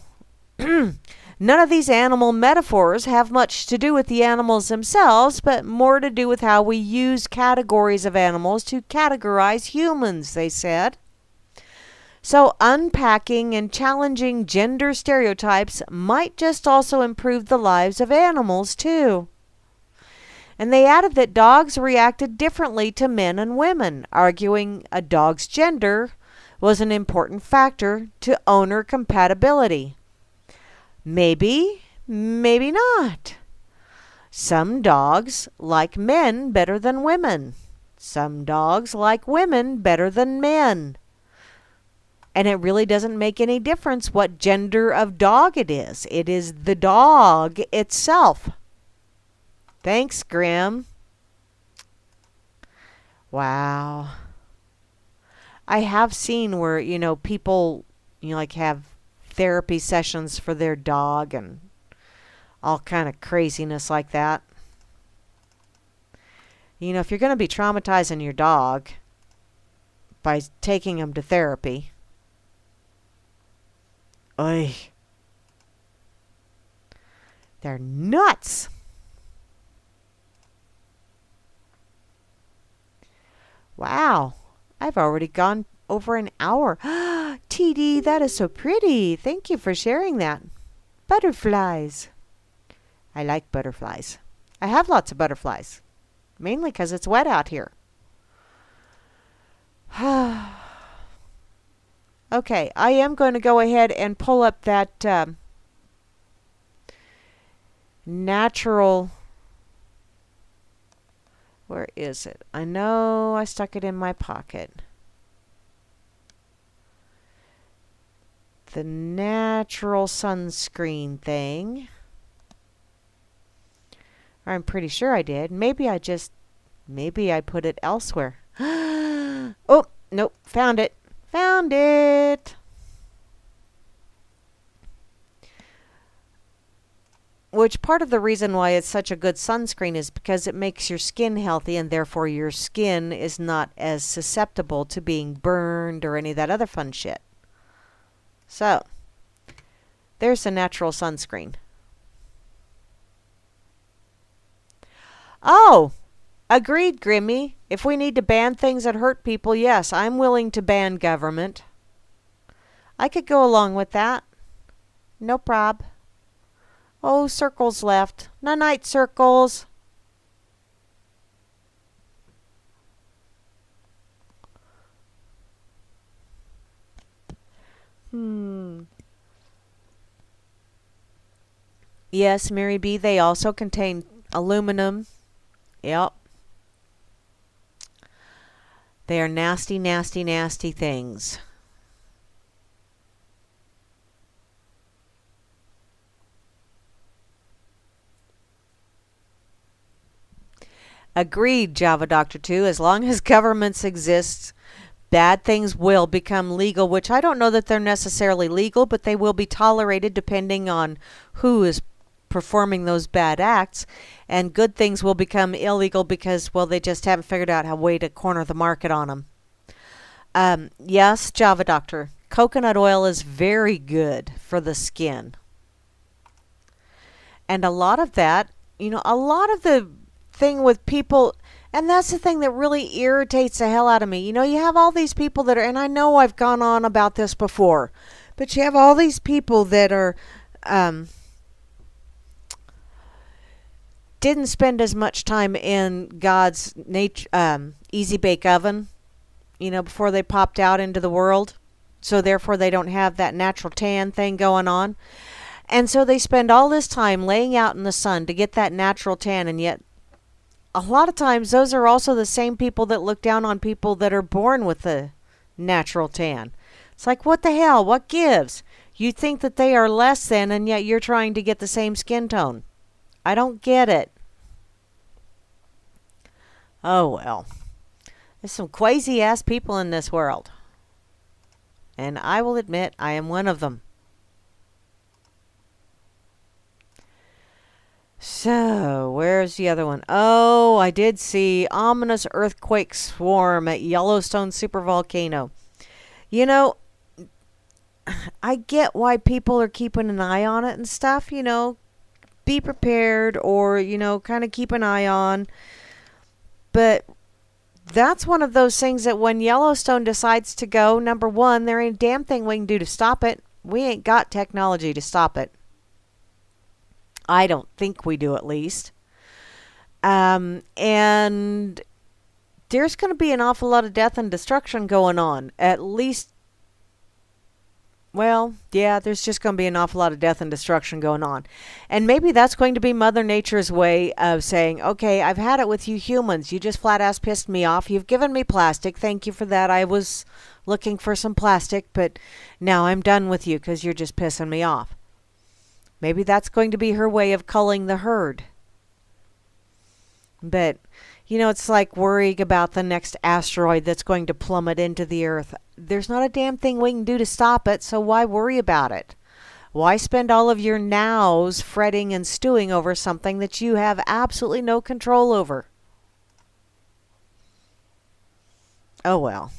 none of these animal metaphors have much to do with the animals themselves, but more to do with how we use categories of animals to categorize humans, they said. So unpacking and challenging gender stereotypes might just also improve the lives of animals too. And they added that dogs reacted differently to men and women, arguing a dog's gender was an important factor to owner compatibility. Maybe, maybe not. Some dogs like men better than women. Some dogs like women better than men. And it really doesn't make any difference what gender of dog it is. It is the dog itself. Thanks, Grim. Wow. I have seen where, people, like have therapy sessions for their dog and all kind of craziness like that. If you're going to be traumatizing your dog by taking him to therapy, oy, they're nuts. Wow, I've already gone over an hour. TD, that is so pretty. Thank you for sharing that. Butterflies. I like butterflies. I have lots of butterflies. Mainly because it's wet out here. Okay, I am going to go ahead and pull up that natural... Where is it? I know I stuck it in my pocket. The natural sunscreen thing. I'm pretty sure I did. Maybe I put it elsewhere. Oh, nope, found it. Found it. Which part of the reason why it's such a good sunscreen is because it makes your skin healthy and therefore your skin is not as susceptible to being burned or any of that other fun shit. So, there's the natural sunscreen. Oh, agreed, Grimmy. If we need to ban things that hurt people, yes, I'm willing to ban government. I could go along with that. No prob. Oh, Circle's left. Night, Circles. Yes, Mary B, they also contain aluminum. Yep. They are nasty, nasty, nasty things. Agreed, Java Doctor 2. As long as governments exist, bad things will become legal, which I don't know that they're necessarily legal, but they will be tolerated depending on who is performing those bad acts. And good things will become illegal because, well, they just haven't figured out how way to corner the market on them. Yes, Java Doctor. Coconut oil is very good for the skin. And a lot of that, a lot of the thing with people, And that's the thing that really irritates the hell out of me. You know, you have all these people that are, and I know I've gone on about this before, but you have all these people that are, didn't spend as much time in God's easy bake oven, you know, before they popped out into the world. So therefore they don't have that natural tan thing going on. And so they spend all this time laying out in the sun to get that natural tan, and yet a lot of times those are also the same people that look down on people that are born with a natural tan. It's like, what the hell? What gives? You think that they are less than, and yet you're trying to get the same skin tone. I don't get it. Oh well. There's some crazy ass people in this world. And I will admit I am one of them. So, where's the other one? Oh, I did see ominous earthquake swarm at Yellowstone supervolcano. You know, I get why people are keeping an eye on it and stuff, you know. Be prepared, or, you know, kind of keep an eye on. But that's one of those things that when Yellowstone decides to go, number one, there ain't a damn thing we can do to stop it. We ain't got technology to stop it. I don't think we do, at least. And there's going to be an awful lot of death and destruction going on. At least, well, yeah, there's just going to be an awful lot of death and destruction going on. And maybe that's going to be Mother Nature's way of saying, okay, I've had it with you humans. You just flat ass pissed me off. You've given me plastic. Thank you for that. I was looking for some plastic, but now I'm done with you because you're just pissing me off. Maybe that's going to be her way of culling the herd. But, you know, it's like worrying about the next asteroid that's going to plummet into the earth. There's not a damn thing we can do to stop it, so why worry about it? Why spend all of your nows fretting and stewing over something that you have absolutely no control over? Oh well.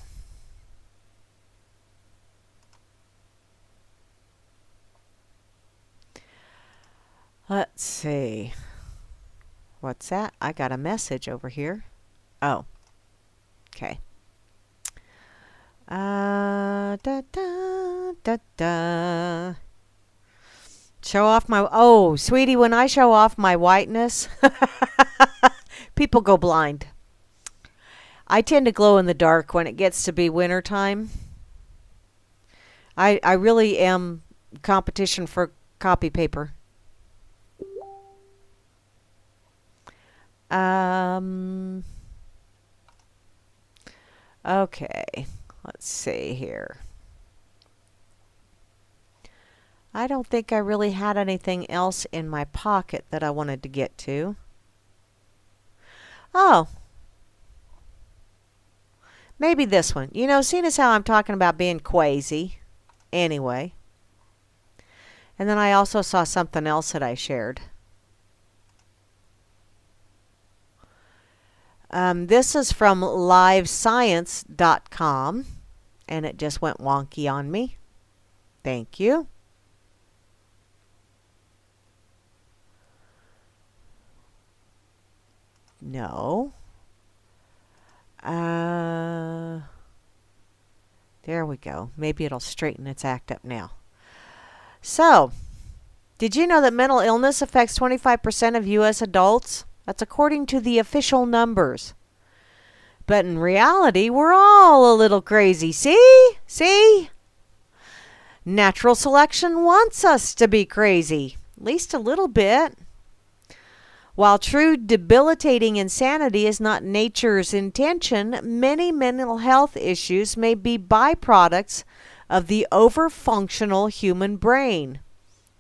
Let's see. What's that? I got a message over here. Oh. Okay. Da da da da. Show off my... Oh, sweetie, when I show off my whiteness, people go blind. I tend to glow in the dark when it gets to be wintertime. I really am competition for copy paper. Okay, let's see here. I don't think I really had anything else in my pocket that I wanted to get to. Oh. Maybe this one. You know, seeing as how I'm talking about being quasi. Anyway. And then I also saw something else that I shared. This is from livescience.com, and it just went wonky on me. Thank you. No. There we go. Maybe it'll straighten its act up now. So, did you know that mental illness affects 25% of U.S. adults? That's according to the official numbers. But in reality, we're all a little crazy. See? See? Natural selection wants us to be crazy. At least a little bit. While true debilitating insanity is not nature's intention, many mental health issues may be byproducts of the overfunctional human brain.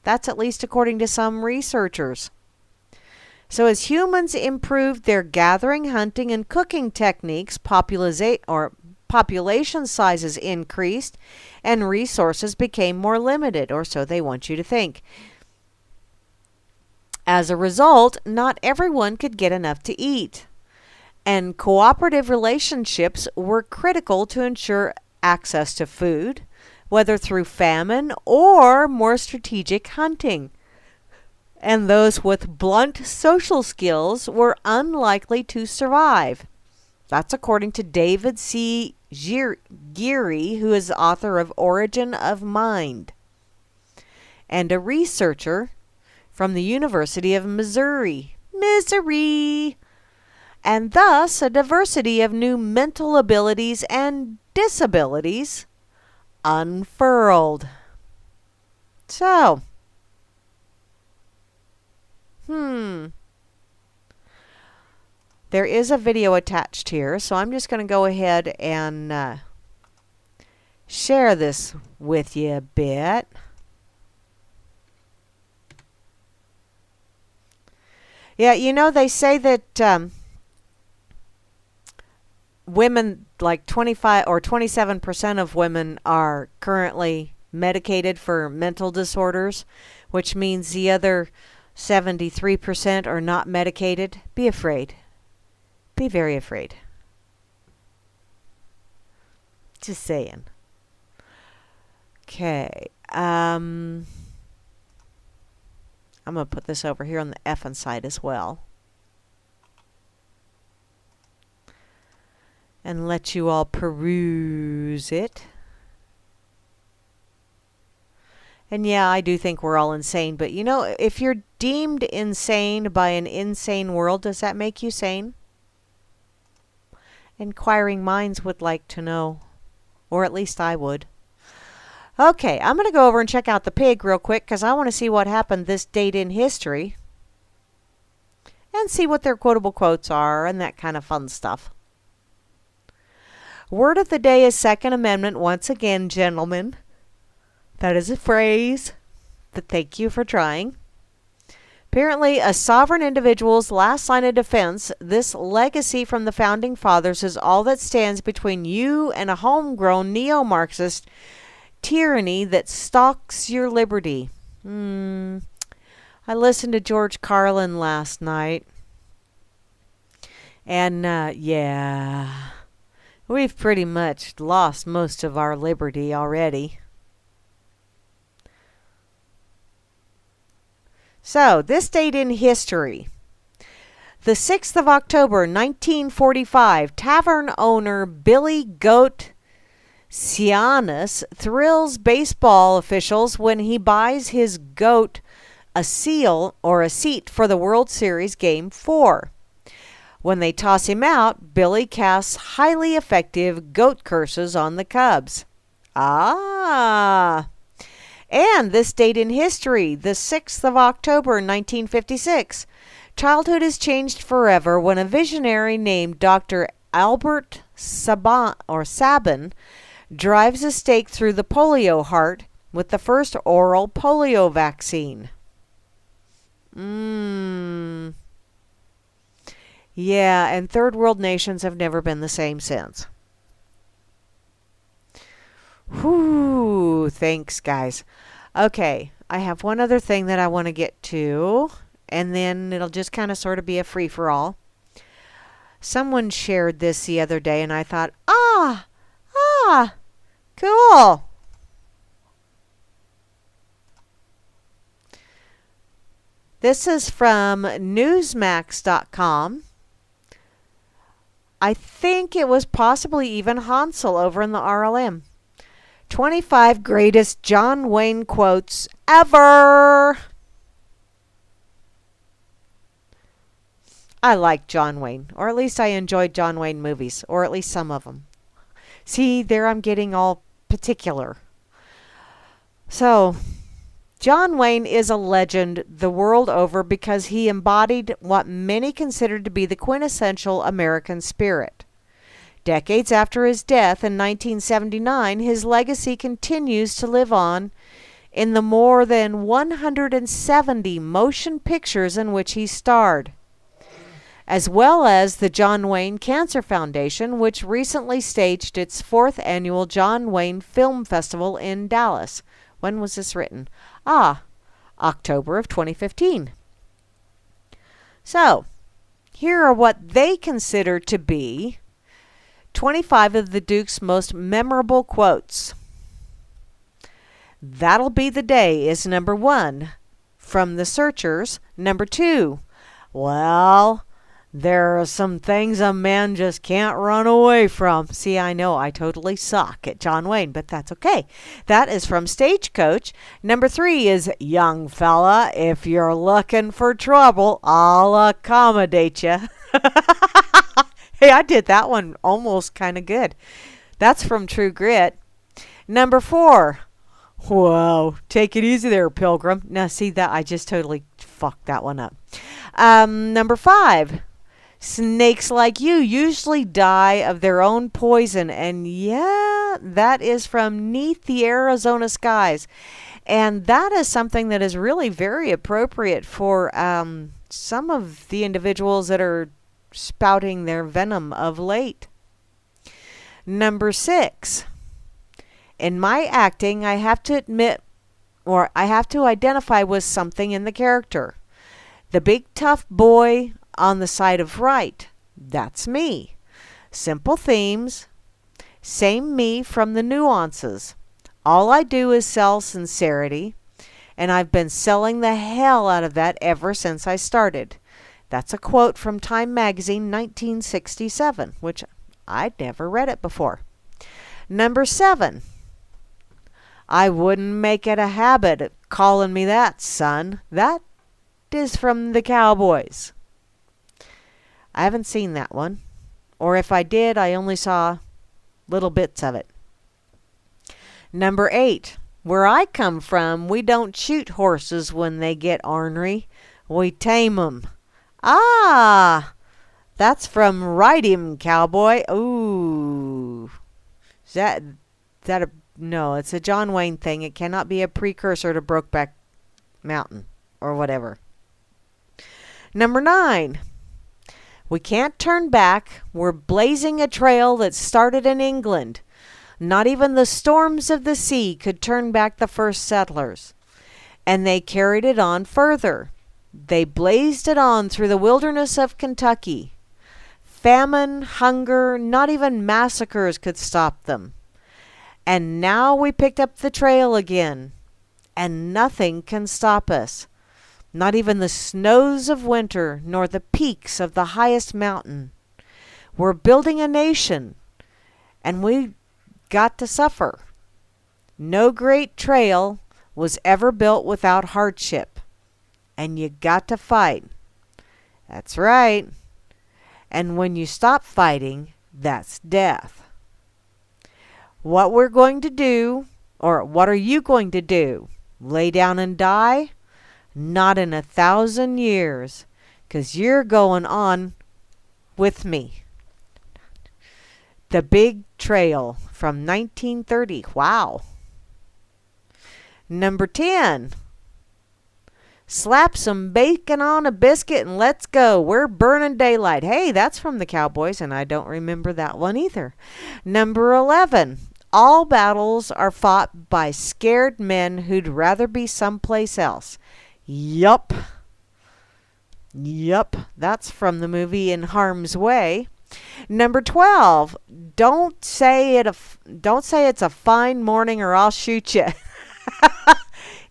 That's at least according to some researchers. So as humans improved their gathering, hunting, and cooking techniques, population sizes increased and resources became more limited, or so they want you to think. As a result, not everyone could get enough to eat, and cooperative relationships were critical to ensure access to food, whether through famine or more strategic hunting. and those with blunt social skills were unlikely to survive. That's according to David C. Geary, who is the author of Origin of Mind, and a researcher from the University of Missouri, and thus a diversity of new mental abilities and disabilities unfurled. So, there is a video attached here, so I'm just going to go ahead and share this with you a bit. Yeah, you know, they say that women, like 25 or 27% of women are currently medicated for mental disorders, which means the other 73% are not medicated. Be afraid. Be very afraid. Just saying. Okay. I'm going to put this over here on the effing side as well. And let you all peruse it. And yeah, I do think we're all insane. But you know, if you're deemed insane by an insane world, does that make you sane? Inquiring minds would like to know. Or at least I would. Okay, I'm going to go over and check out the pig real quick because I want to see what happened this date in history. And see what their quotable quotes are and that kind of fun stuff. Word of the day is Second Amendment once again, gentlemen. That is a phrase. But thank you for trying. Apparently, a sovereign individual's last line of defense, this legacy from the Founding Fathers is all that stands between you and a homegrown neo-Marxist tyranny that stalks your liberty. I listened to George Carlin last night. And, yeah, we've pretty much lost most of our liberty already. So, this date in history. The 6th of October, 1945, tavern owner Billy Goat Cianis thrills baseball officials when he buys his goat a seal or a seat for the World Series Game 4. When they toss him out, Billy casts highly effective goat curses on the Cubs. And this date in history, the 6th of October, 1956. Childhood is changed forever when a visionary named Dr. Albert Sabin drives a stake through the polio heart with the first oral polio vaccine. Yeah, and third world nations have never been the same since. Whew, thanks, guys. Okay, I have one other thing that I want to get to, and then it'll just kind of sort of be a free-for-all. Someone shared this the other day, and I thought, cool. This is from Newsmax.com. I think it was possibly even Hansel over in the RLM. 25 greatest John Wayne quotes ever. I like John Wayne, or at least I enjoyed John Wayne movies, or at least some of them. See, there I'm getting all particular. So, John Wayne is a legend the world over because he embodied what many considered to be the quintessential American spirit. Decades after his death in 1979, his legacy continues to live on in the more than 170 motion pictures in which he starred, as well as the John Wayne Cancer Foundation, which recently staged its 4th annual John Wayne Film Festival in Dallas. When was this written? October of 2015. So, here are what they consider to be 25 of the Duke's most memorable quotes. That'll be the day is number 1. from The Searchers. Number 2, well, there are some things a man just can't run away from. See, I know I totally suck at John Wayne, but that's okay. That is from Stagecoach. Number 3 is Young Fella, if you're looking for trouble, I'll accommodate you. Hey, I did that one almost kind of good. That's from True Grit. Number 4, whoa, take it easy there, Pilgrim. Now, see that I just totally fucked that one up. Number 5, snakes like you usually die of their own poison. And yeah, that is from 'Neath the Arizona Skies. And that is something that is really very appropriate for some of the individuals that are spouting their venom of late. Number 6, in my acting, I have to admit, or I have to identify with something in the character. The big tough boy on the side of right, that's me. Simple themes, same me from the nuances. All I do is sell sincerity, and I've been selling the hell out of that ever since I started. That's a quote from Time Magazine, 1967, which I'd never read it before. Number 7, I wouldn't make it a habit of calling me that, son. That is from the Cowboys. I haven't seen that one. Or if I did, I only saw little bits of it. Number 8, where I come from, we don't shoot horses when they get ornery. We tame 'em. Ah, that's from Ride 'Im, Cowboy. Ooh. Is that a... No, it's a John Wayne thing. It cannot be a precursor to Brokeback Mountain or whatever. Number 9, we can't turn back. We're blazing a trail that started in England. Not even the storms of the sea could turn back the first settlers. And they carried it on further. They blazed it on through the wilderness of Kentucky. Famine, hunger, not even massacres could stop them. And now we picked up the trail again. And nothing can stop us. Not even the snows of winter, nor the peaks of the highest mountain. We're building a nation, and we got to suffer. No great trail was ever built without hardship, and you got to fight. That's right. And when you stop fighting, that's death. What we're going to do, or what are you going to do? Lay down and die? Not in 1,000 years, 'cause you're going on with me. The Big Trail from 1930. Wow. Number 10. Slap some bacon on a biscuit and let's go. We're burning daylight. Hey, that's from the Cowboys, and I don't remember that one either. Number 11. All battles are fought by scared men who'd rather be someplace else. Yup. That's from the movie In Harm's Way. Number 12. Don't say it's a fine morning or I'll shoot you.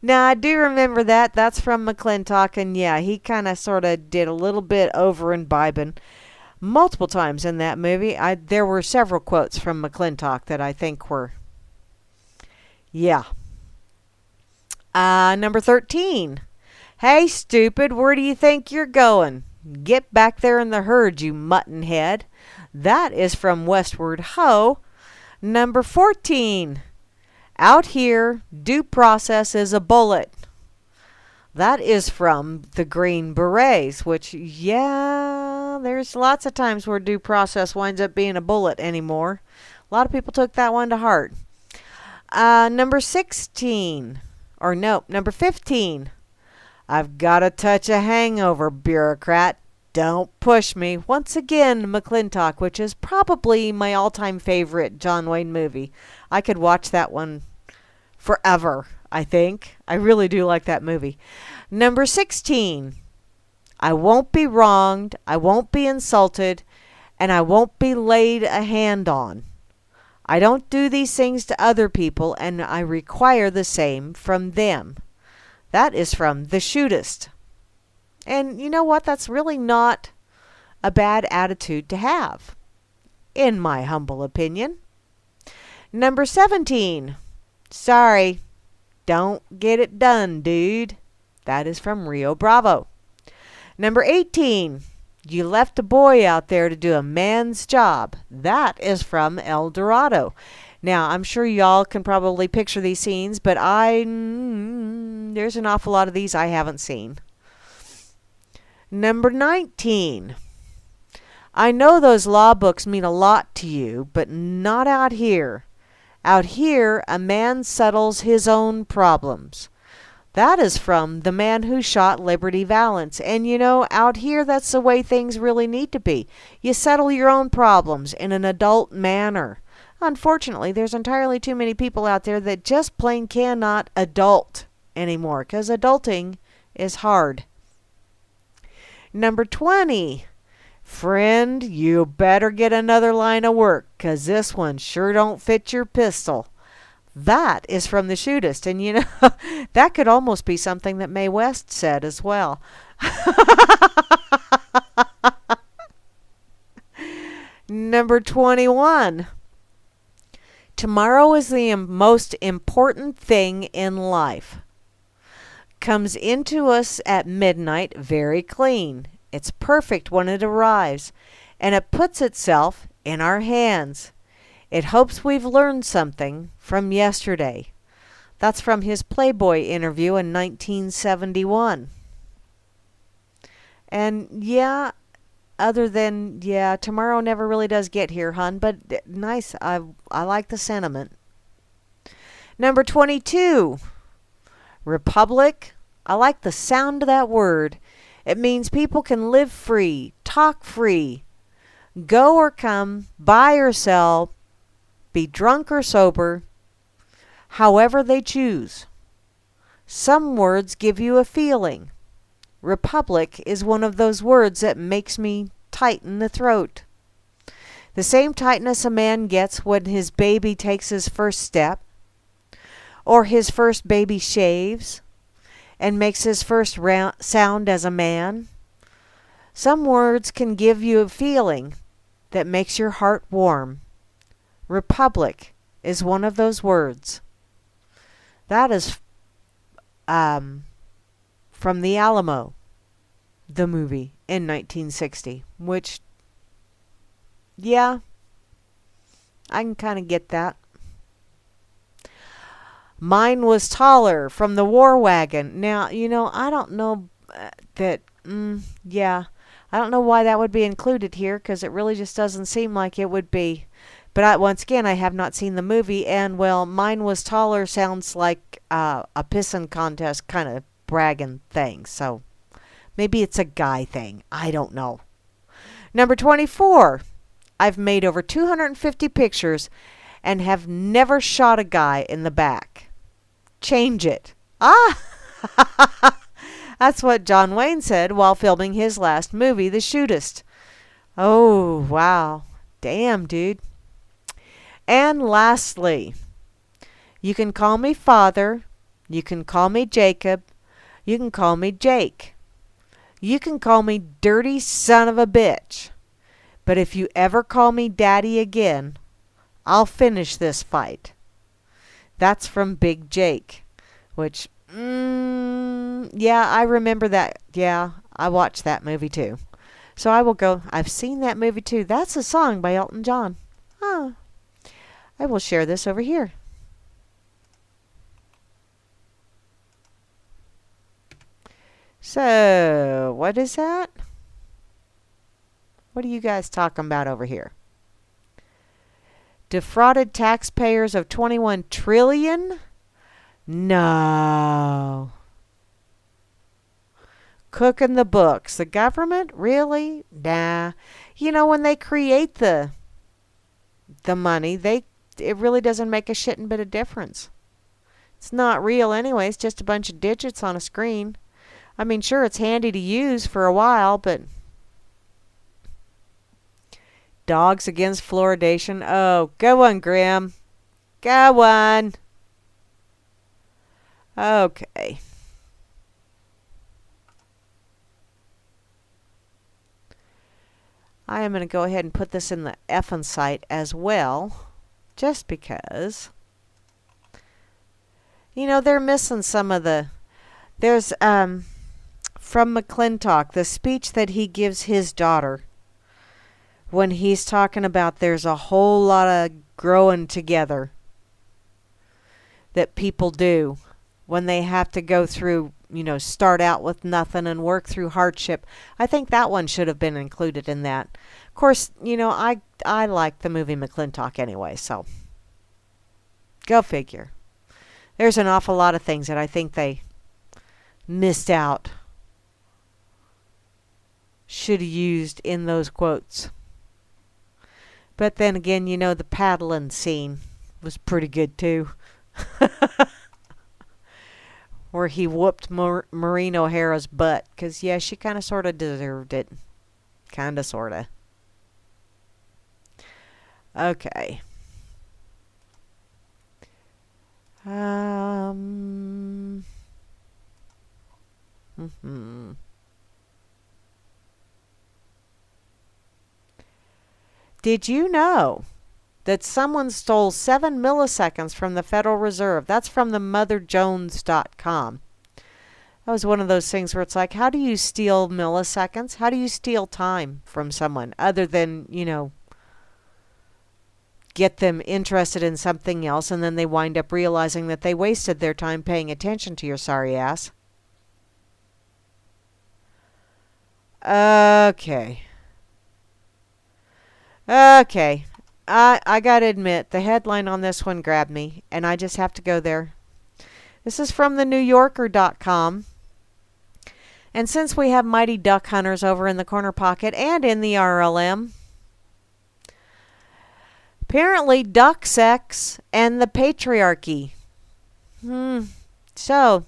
Now, I do remember that. That's from McClintock, and yeah, he kind of sort of did a little bit over imbibing multiple times in that movie. There were several quotes from McClintock that I think were, yeah. Number 13. Hey, stupid, where do you think you're going? Get back there in the herd, you mutton head. That is from Westward Ho. Number 14. Out here, due process is a bullet. That is from the Green Berets, which, yeah, there's lots of times where due process winds up being a bullet anymore. A lot of people took that one to heart. Number 15. I've got a touch of hangover, bureaucrat. Don't push me. Once again, McClintock, which is probably my all-time favorite John Wayne movie. I could watch that one forever, I think. I really do like that movie. Number 16. I won't be wronged, I won't be insulted, and I won't be laid a hand on. I don't do these things to other people, and I require the same from them. That is from The Shootist. And you know what? That's really not a bad attitude to have, in my humble opinion. Number 17. Sorry, don't get it done, dude. That is from Rio Bravo. Number 18. You left a boy out there to do a man's job. That is from El Dorado. Now, I'm sure y'all can probably picture these scenes, but there's an awful lot of these I haven't seen. Number 19. I know those law books mean a lot to you, but not out here. Out here, a man settles his own problems. That is from The Man Who Shot Liberty Valance. And you know, out here, that's the way things really need to be. You settle your own problems in an adult manner. Unfortunately, there's entirely too many people out there that just plain cannot adult anymore, because adulting is hard. Number 20. Friend, you better get another line of work, 'cause this one sure don't fit your pistol. That is from The Shootist, and you know, that could almost be something that Mae West said as well. Number 21. Tomorrow is the most important thing in life. Comes into us at midnight very clean. It's perfect when it arrives, and it puts itself in our hands. It hopes we've learned something from yesterday. That's from his Playboy interview in 1971. And yeah, other than, yeah, tomorrow never really does get here, hun, but nice. I like the sentiment. Number 22. Republic. I like the sound of that word. It means people can live free, talk free, go or come, buy or sell, be drunk or sober, however they choose. Some words give you a feeling. Republic is one of those words that makes me tighten the throat. The same tightness a man gets when his baby takes his first step, or his first baby shaves, and makes his first sound as a man. Some words can give you a feeling that makes your heart warm. Republic is one of those words. That is from The Alamo, the movie, in 1960, which, yeah, I can kind of get that. Mine was taller, from The War Wagon. Now, you know, I don't know that, yeah, I don't know why that would be included here, because it really just doesn't seem like it would be. But once again, I have not seen the movie, and, well, Mine Was Taller sounds like a pissing contest kind of bragging thing. So maybe it's a guy thing. I don't know. Number 24. I've made over 250 pictures and have never shot a guy in the back. Change it. Ah! That's what John Wayne said while filming his last movie, The Shootist. Oh, wow. Damn, dude. And lastly, you can call me Father. You can call me Jacob. You can call me Jake. You can call me Dirty Son of a Bitch. But if you ever call me Daddy again, I'll finish this fight. That's from Big Jake, which, yeah, I remember that. Yeah, I watched that movie too. So I will go, I've seen that movie too. That's a song by Elton John. Oh, I will share this over here. So, what is that? What are you guys talking about over here? Defrauded taxpayers of 21 trillion? No. Cooking the books. The government? Really? Nah. You know, when they create the money, it really doesn't make a shitting bit of difference. It's not real anyway. It's just a bunch of digits on a screen. I mean, sure, it's handy to use for a while, but dogs against fluoridation. Oh, go on, Grim. Go on. Okay. I am going to go ahead and put this in the effing site as well, just because. You know, they're missing some of the... There's, from McClintock, the speech that he gives his daughter when he's talking about there's a whole lot of growing together that people do when they have to go through, you know, start out with nothing and work through hardship. I think that one should have been included in that. Of course, you know, I like the movie McClintock anyway, so go figure. There's an awful lot of things that I think they missed out. Should have used in those quotes. But then again, you know, the paddling scene was pretty good too. Where he whooped Maureen O'Hara's butt. Because, yeah, she kind of sort of deserved it. Kind of, sort of. Okay. Did you know that someone stole 7 milliseconds from the Federal Reserve? That's from the motherjones.com. That was one of those things where it's like, how do you steal milliseconds? How do you steal time from someone other than, you know, get them interested in something else and then they wind up realizing that they wasted their time paying attention to your sorry ass? Okay. Okay. I gotta admit, the headline on this one grabbed me, and I just have to go there. This is from the NewYorker.com. And since we have mighty duck hunters over in the corner pocket and in the RLM, apparently duck sex and the patriarchy. So,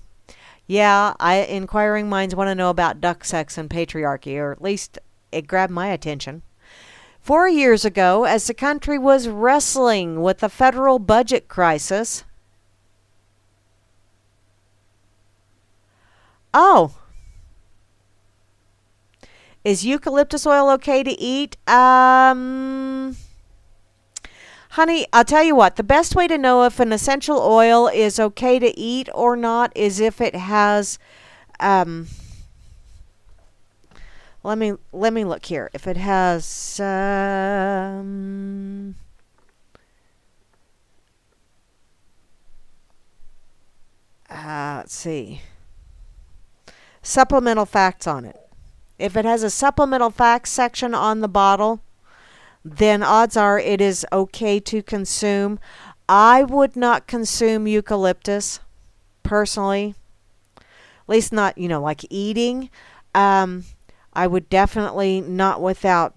yeah, inquiring minds want to know about duck sex and patriarchy, or at least it grabbed my attention. 4 years ago, as the country was wrestling with the federal budget crisis. Oh. Is eucalyptus oil okay to eat? Honey, I'll tell you what. The best way to know if an essential oil is okay to eat or not is if it has... Let me look here. If it has let's see. Supplemental facts on it. If it has a supplemental facts section on the bottle, then odds are it is okay to consume. I would not consume eucalyptus personally. At least not, you know, like eating. I would definitely not without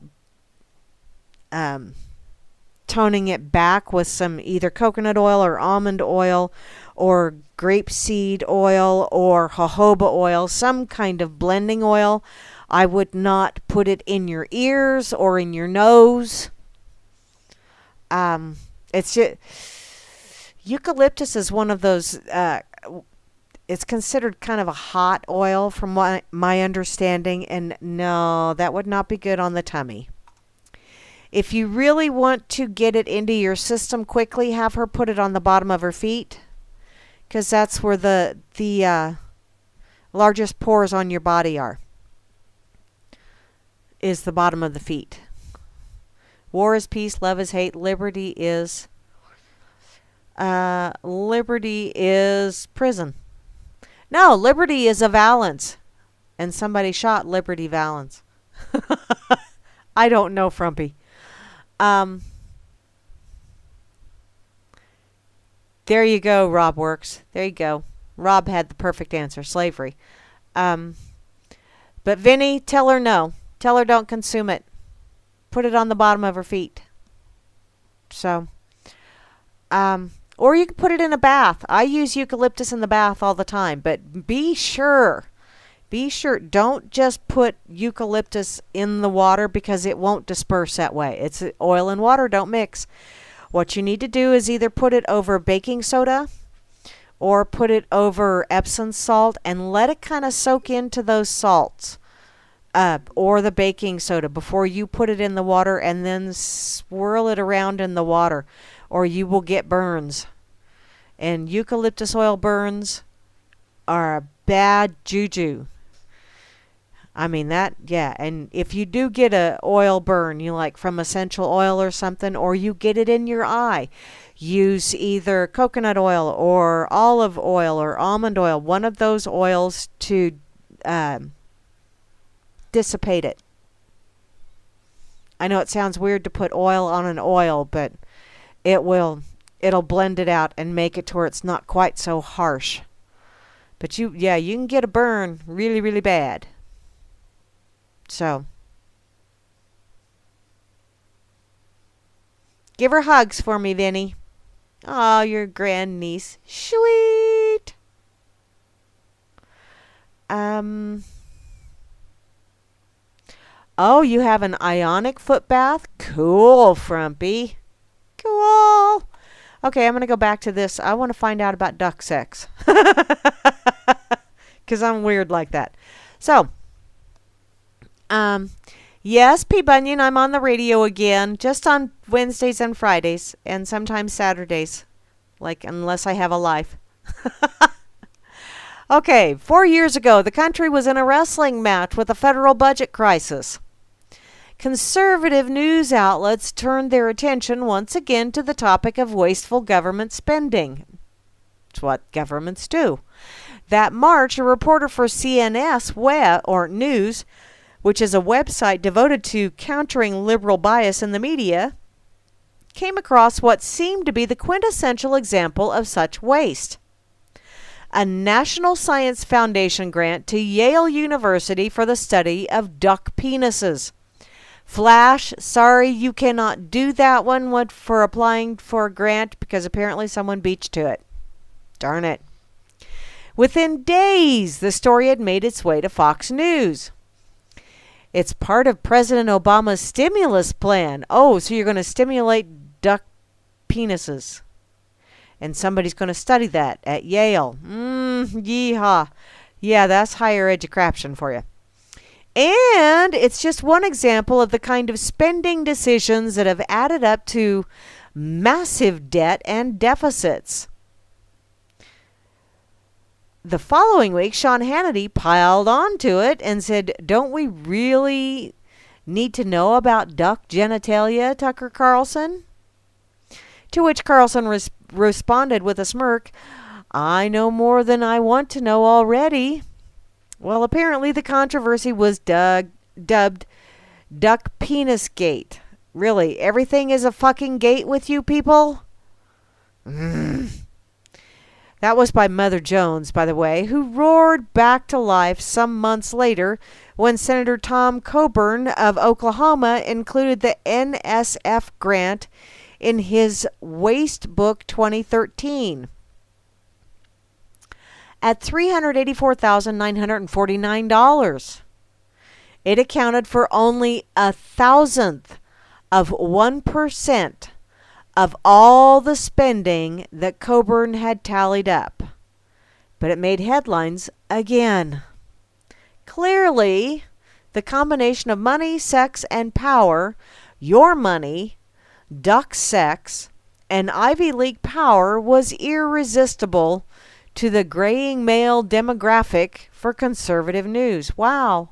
toning it back with some either coconut oil or almond oil or grapeseed oil or jojoba oil, some kind of blending oil. I would not put it in your ears or in your nose. It's just, eucalyptus is one of those... it's considered kind of a hot oil from my understanding, and no, that would not be good on the tummy. If you really want to get it into your system quickly, have her put it on the bottom of her feet, because that's where the largest pores on your body are, is the bottom of the feet. War is peace, love is hate, liberty is prison. No, Liberty is a Valance. And somebody shot Liberty Valance. I don't know, Frumpy. There you go, Rob Works. There you go. Rob had the perfect answer. Slavery. But Vinny, tell her no. Tell her don't consume it. Put it on the bottom of her feet. So, or you can put it in a bath. I use eucalyptus in the bath all the time. But be sure, don't just put eucalyptus in the water because it won't disperse that way. It's oil and water, don't mix. What you need to do is either put it over baking soda or put it over Epsom salt and let it kind of soak into those salts. or the baking soda before you put it in the water and then swirl it around in the water, or you will get burns. And eucalyptus oil burns are a bad juju. I mean and if you do get a oil burn, you like from essential oil or something, or you get it in your eye, use either coconut oil or olive oil or almond oil, one of those oils to dissipate it. I know it sounds weird to put oil on an oil, but it'll blend it out and make it to where it's not quite so harsh. But you can get a burn really, really bad. So, give her hugs for me, Vinny. Oh, your grandniece. Sweet. Oh, you have an ionic foot bath? Cool, Frumpy. Cool. Okay, I'm going to go back to this. I want to find out about duck sex. Because I'm weird like that. So, yes, P. Bunyan, I'm on the radio again, just on Wednesdays and Fridays, and sometimes Saturdays, unless I have a life. Okay, 4 years ago, the country was in a wrestling match with a federal budget crisis. Conservative news outlets turned their attention once again to the topic of wasteful government spending. It's what governments do. That March, a reporter for CNS News, which is a website devoted to countering liberal bias in the media, came across what seemed to be the quintessential example of such waste. A National Science Foundation grant to Yale University for the study of duck penises. Flash, sorry you cannot do that one for applying for a grant because apparently someone beat you to it. Darn it. Within days, the story had made its way to Fox News. It's part of President Obama's stimulus plan. Oh, so you're going to stimulate duck penises. And somebody's going to study that at Yale. Yeehaw. Yeah, that's higher education for you. And it's just one example of the kind of spending decisions that have added up to massive debt and deficits. The following week, Sean Hannity piled onto it and said, don't we really need to know about duck genitalia, Tucker Carlson? To which Carlson responded with a smirk, I know more than I want to know already. Well, apparently the controversy was dubbed Duck Penis Gate. Really, everything is a fucking gate with you people? That was by Mother Jones, by the way, who roared back to life some months later when Senator Tom Coburn of Oklahoma included the NSF grant in his Waste Book 2013 at $384,949. It accounted for only 1,000th of 1% of all the spending that Coburn had tallied up. But it made headlines again. Clearly, the combination of money, sex, and power, your money, duck sex, and Ivy League power was irresistible to the graying male demographic for conservative news. Wow.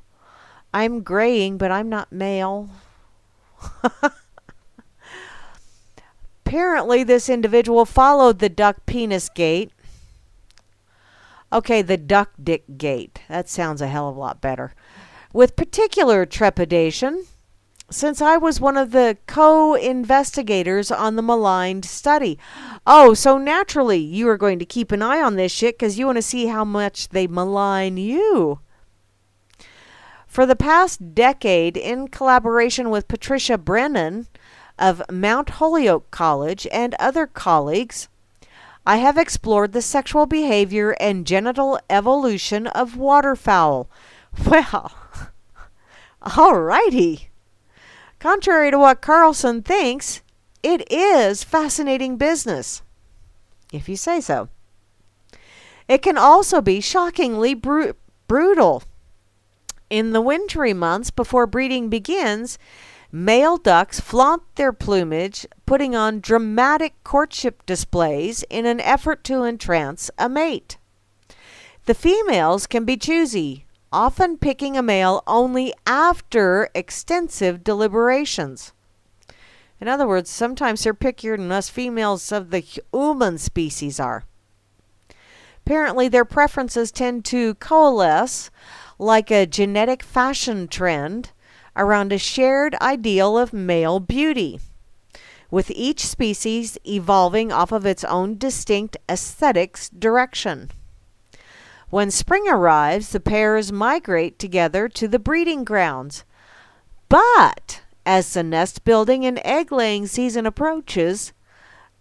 I'm graying, but I'm not male. Apparently, this individual followed the duck penis gate. Okay, the duck dick gate. That sounds a hell of a lot better. With particular trepidation, since I was one of the co-investigators on the maligned study. Oh, so naturally, you are going to keep an eye on this shit because you want to see how much they malign you. For the past decade, in collaboration with Patricia Brennan of Mount Holyoke College and other colleagues, I have explored the sexual behavior and genital evolution of waterfowl. Well, alrighty. Contrary to what Carlson thinks, it is fascinating business, if you say so. It can also be shockingly brutal. In the wintry months before breeding begins, male ducks flaunt their plumage, putting on dramatic courtship displays in an effort to entrance a mate. The females can be choosy, often picking a male only after extensive deliberations. In other words, sometimes they're pickier than us females of the human species are. Apparently, their preferences tend to coalesce like a genetic fashion trend around a shared ideal of male beauty, with each species evolving off of its own distinct aesthetics direction. When spring arrives, the pairs migrate together to the breeding grounds. But as the nest building and egg laying season approaches,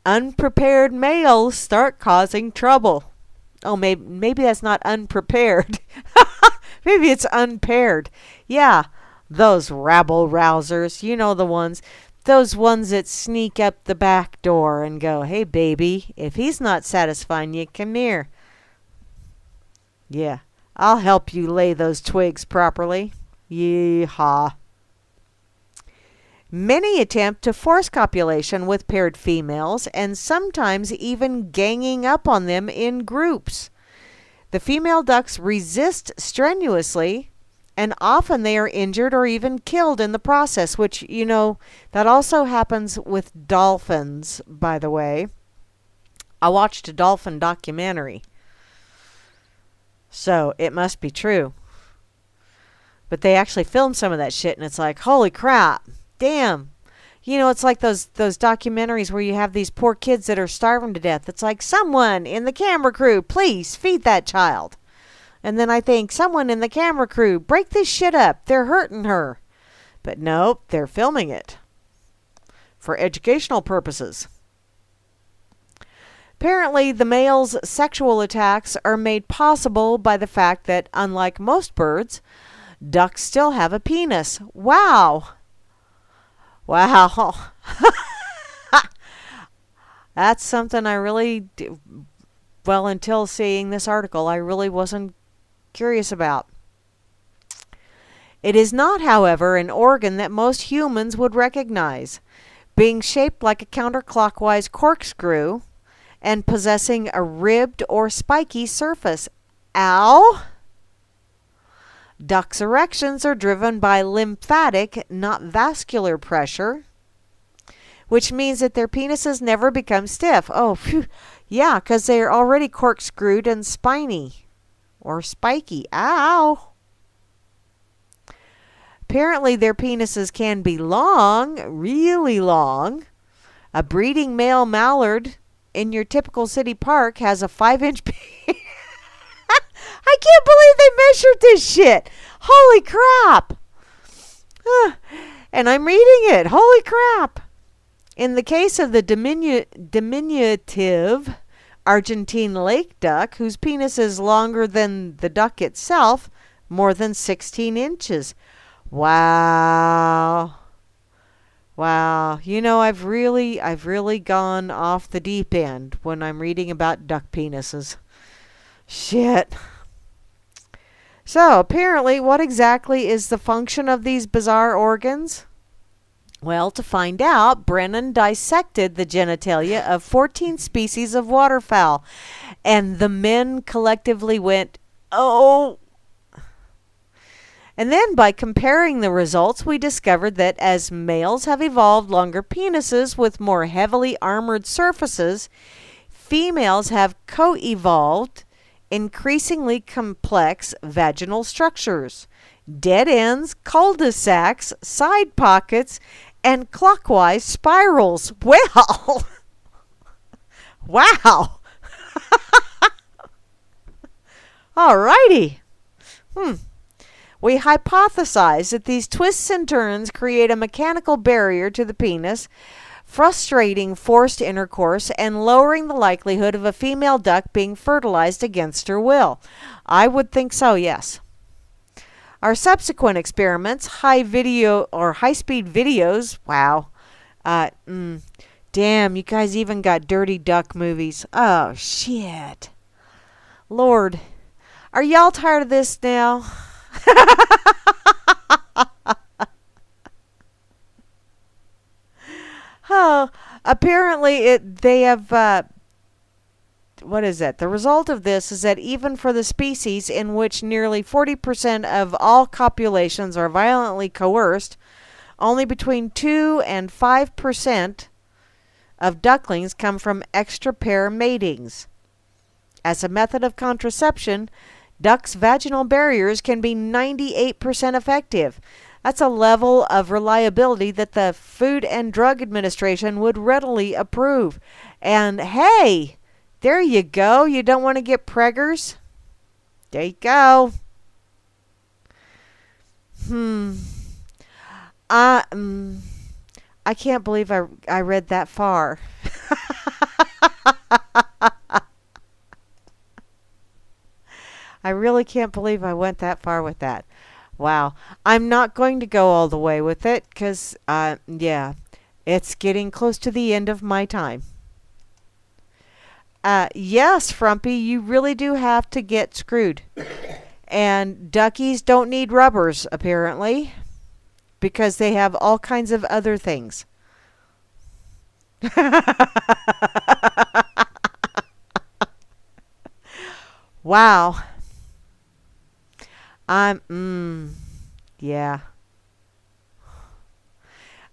unprepared males start causing trouble. Oh, maybe that's not unprepared. Maybe it's unpaired. Yeah, those rabble-rousers, you know the ones. Those ones that sneak up the back door and go, "Hey, baby, if he's not satisfying you, come here. Yeah, I'll help you lay those twigs properly." Yee-haw. Many attempt to force copulation with paired females and sometimes even ganging up on them in groups. The female ducks resist strenuously, and often they are injured or even killed in the process, which, you know, that also happens with dolphins, by the way. I watched a dolphin documentary, so it must be true. But they actually filmed some of that shit, and it's like, holy crap, damn. You know, it's like those documentaries where you have these poor kids that are starving to death. It's like, someone in the camera crew, please feed that child. And then I think, someone in the camera crew, break this shit up. They're hurting her. But nope, they're filming it for educational purposes. Apparently, the male's sexual attacks are made possible by the fact that, unlike most birds, ducks still have a penis. Wow. Wow. That's something I really, well, until seeing this article, I really wasn't curious about. It is not, however, an organ that most humans would recognize, being shaped like a counterclockwise corkscrew and possessing a ribbed or spiky surface. Ow! Ducks' erections are driven by lymphatic, not vascular pressure, which means that their penises never become stiff. Oh, phew. Yeah, because they're already corkscrewed and spiny or spiky. Ow! Apparently, their penises can be long, really long. A breeding male mallard in your typical city park has a 5-inch penis. I can't believe they measured this shit. Holy crap. And I'm reading it. Holy crap. In the case of the diminutive Argentine lake duck, whose penis is longer than the duck itself, more than 16 inches. Wow. Wow. You know, I've really gone off the deep end when I'm reading about duck penises. Shit. So, apparently, what exactly is the function of these bizarre organs? Well, to find out, Brennan dissected the genitalia of 14 species of waterfowl, and the men collectively went, oh. And then, by comparing the results, we discovered that as males have evolved longer penises with more heavily armored surfaces, females have co-evolved increasingly complex vaginal structures, dead ends, cul-de-sacs, side pockets, and clockwise spirals. Well, wow. Alrighty. We hypothesize that these twists and turns create a mechanical barrier to the penis, frustrating forced intercourse and lowering the likelihood of a female duck being fertilized against her will. I would think so, yes. Our subsequent experiments, high-speed videos, wow. Damn, you guys even got dirty duck movies. Oh, shit. Lord, are y'all tired of this now? Apparently, they have. What is that? The result of this is that even for the species in which nearly 40% of all copulations are violently coerced, only between 2 and 5% of ducklings come from extra-pair matings. As a method of contraception, ducks' vaginal barriers can be 98% effective. That's a level of reliability that the Food and Drug Administration would readily approve. And hey, there you go. You don't want to get preggers? There you go. I can't believe I read that far. I really can't believe I went that far with that. Wow. I'm not going to go all the way with it because, yeah, it's getting close to the end of my time. Yes, Frumpy, you really do have to get screwed. And duckies don't need rubbers, apparently, because they have all kinds of other things. Wow. Yeah.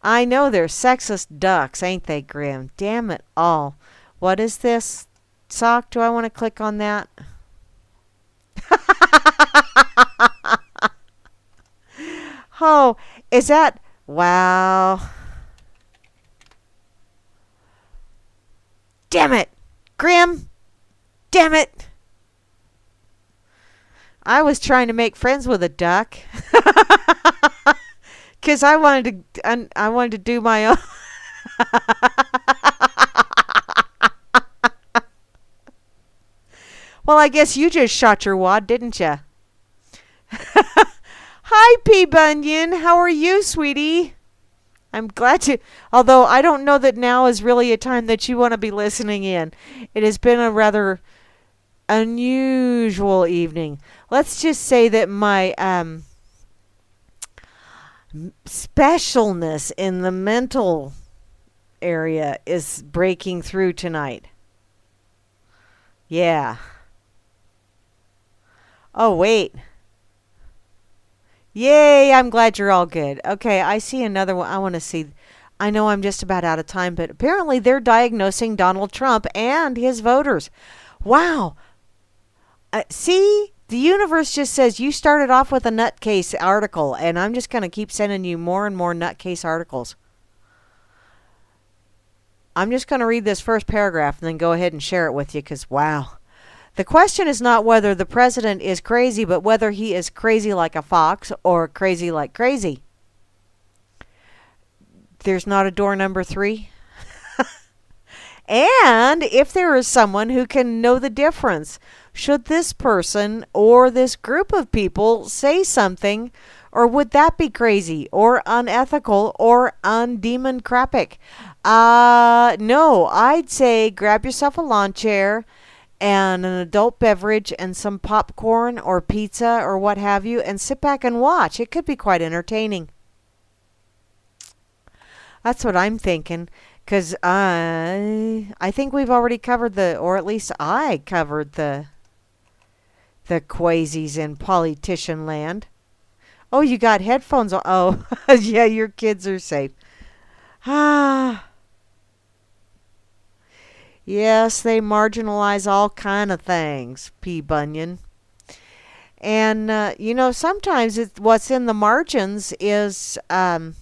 I know they're sexist ducks, ain't they, Grim? Damn it all. What is this? Sock, do I want to click on that? Oh, is that... Wow. Damn it. Grim. Damn it. I was trying to make friends with a duck. Because I wanted to do my own... Well, I guess you just shot your wad, didn't you? Hi, P. Bunyan. How are you, sweetie? I'm glad to... Although I don't know that now is really a time that you want to be listening in. It has been a rather unusual evening. Let's just say that my specialness in the mental area is breaking through tonight. Yeah. Oh, wait. Yay, I'm glad you're all good. Okay, I see another one. I want to see. I know I'm just about out of time, but apparently they're diagnosing Donald Trump and his voters. Wow. See? The universe just says you started off with a nutcase article, and I'm just going to keep sending you more and more nutcase articles. I'm just going to read this first paragraph and then go ahead and share it with you because, wow. The question is not whether the president is crazy, but whether he is crazy like a fox or crazy like crazy. There's not a door number 3. And if there is someone who can know the difference, should this person or this group of people say something, or would that be crazy or unethical or undemocratic? No, I'd say grab yourself a lawn chair and an adult beverage and some popcorn or pizza or what have you, and sit back and watch. It could be quite entertaining. That's what I'm thinking, because I think we've already covered or at least I covered the quasies in politician land. Oh, you got headphones on. Oh, yeah, your kids are safe. Yes, they marginalize all kind of things, P. Bunyan. And, sometimes what's in the margins is the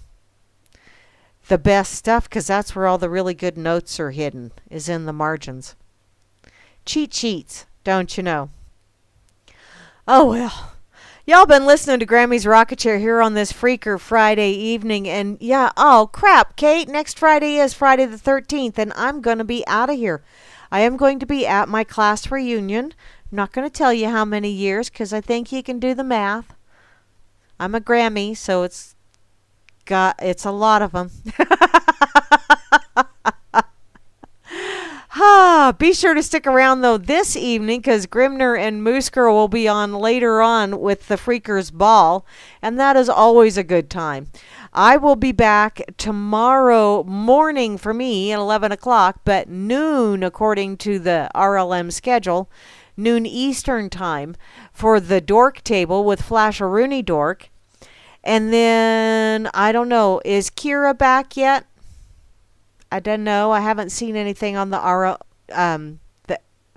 best stuff, because that's where all the really good notes are hidden, is in the margins. Cheat sheets, don't you know? Oh, well. Y'all been listening to Grammy's Rocket Chair here on this Freaker Friday evening. And yeah, oh crap, Kate, next Friday is Friday the 13th, and I'm going to be out of here. I am going to be at my class reunion. I'm not going to tell you how many years, because I think you can do the math. I'm a Grammy, so it's a lot of them. Be sure to stick around, though, this evening because Grimner and Moose Girl will be on later on with the Freakers Ball, and that is always a good time. I will be back tomorrow morning for me at 11 o'clock, but noon, according to the RLM schedule, noon Eastern time for the Dork Table with Flasher Rooney Dork. And then, I don't know, is Kira back yet? I don't know. I haven't seen anything on the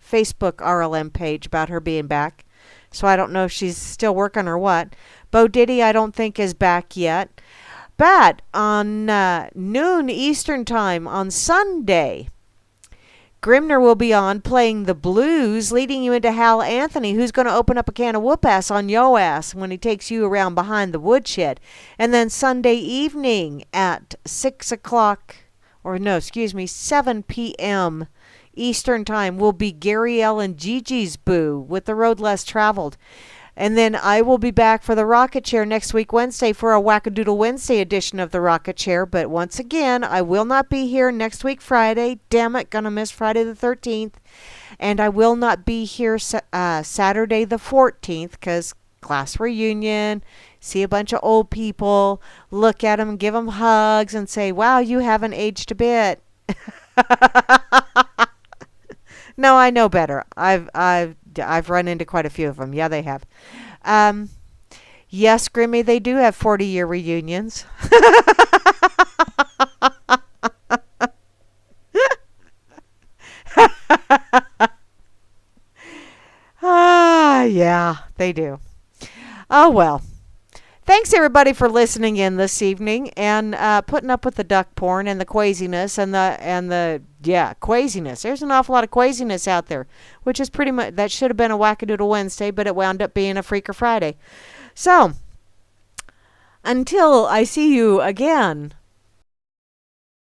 Facebook RLM page about her being back. So I don't know if she's still working or what. Bo Diddy, I don't think, is back yet. But on noon Eastern time on Sunday, Grimner will be on playing the blues, leading you into Hal Anthony, who's going to open up a can of whoop-ass on yo ass when he takes you around behind the woodshed. And then Sunday evening at 7 p.m. Eastern time will be Gary L. and Gigi's Boo with The Road Less Traveled. And then I will be back for the Rocket Chair next week, Wednesday, for a Whack-A-Doodle Wednesday edition of the Rocket Chair. But once again, I will not be here next week, Friday. Damn it, gonna miss Friday the 13th. And I will not be here Saturday the 14th because class reunion, see a bunch of old people, look at them, give them hugs, and say, wow, you haven't aged a bit. No, I know better. I've run into quite a few of them. Yeah, they have. Yes, Grimmy, they do have 40-year reunions. Yeah, they do. Oh, well. Thanks, everybody, for listening in this evening and putting up with the duck porn and the quaziness and the quaziness. There's an awful lot of quaziness out there, which is pretty much, that should have been a Whack-A-Doodle Wednesday, but it wound up being a Freaker Friday. So, until I see you again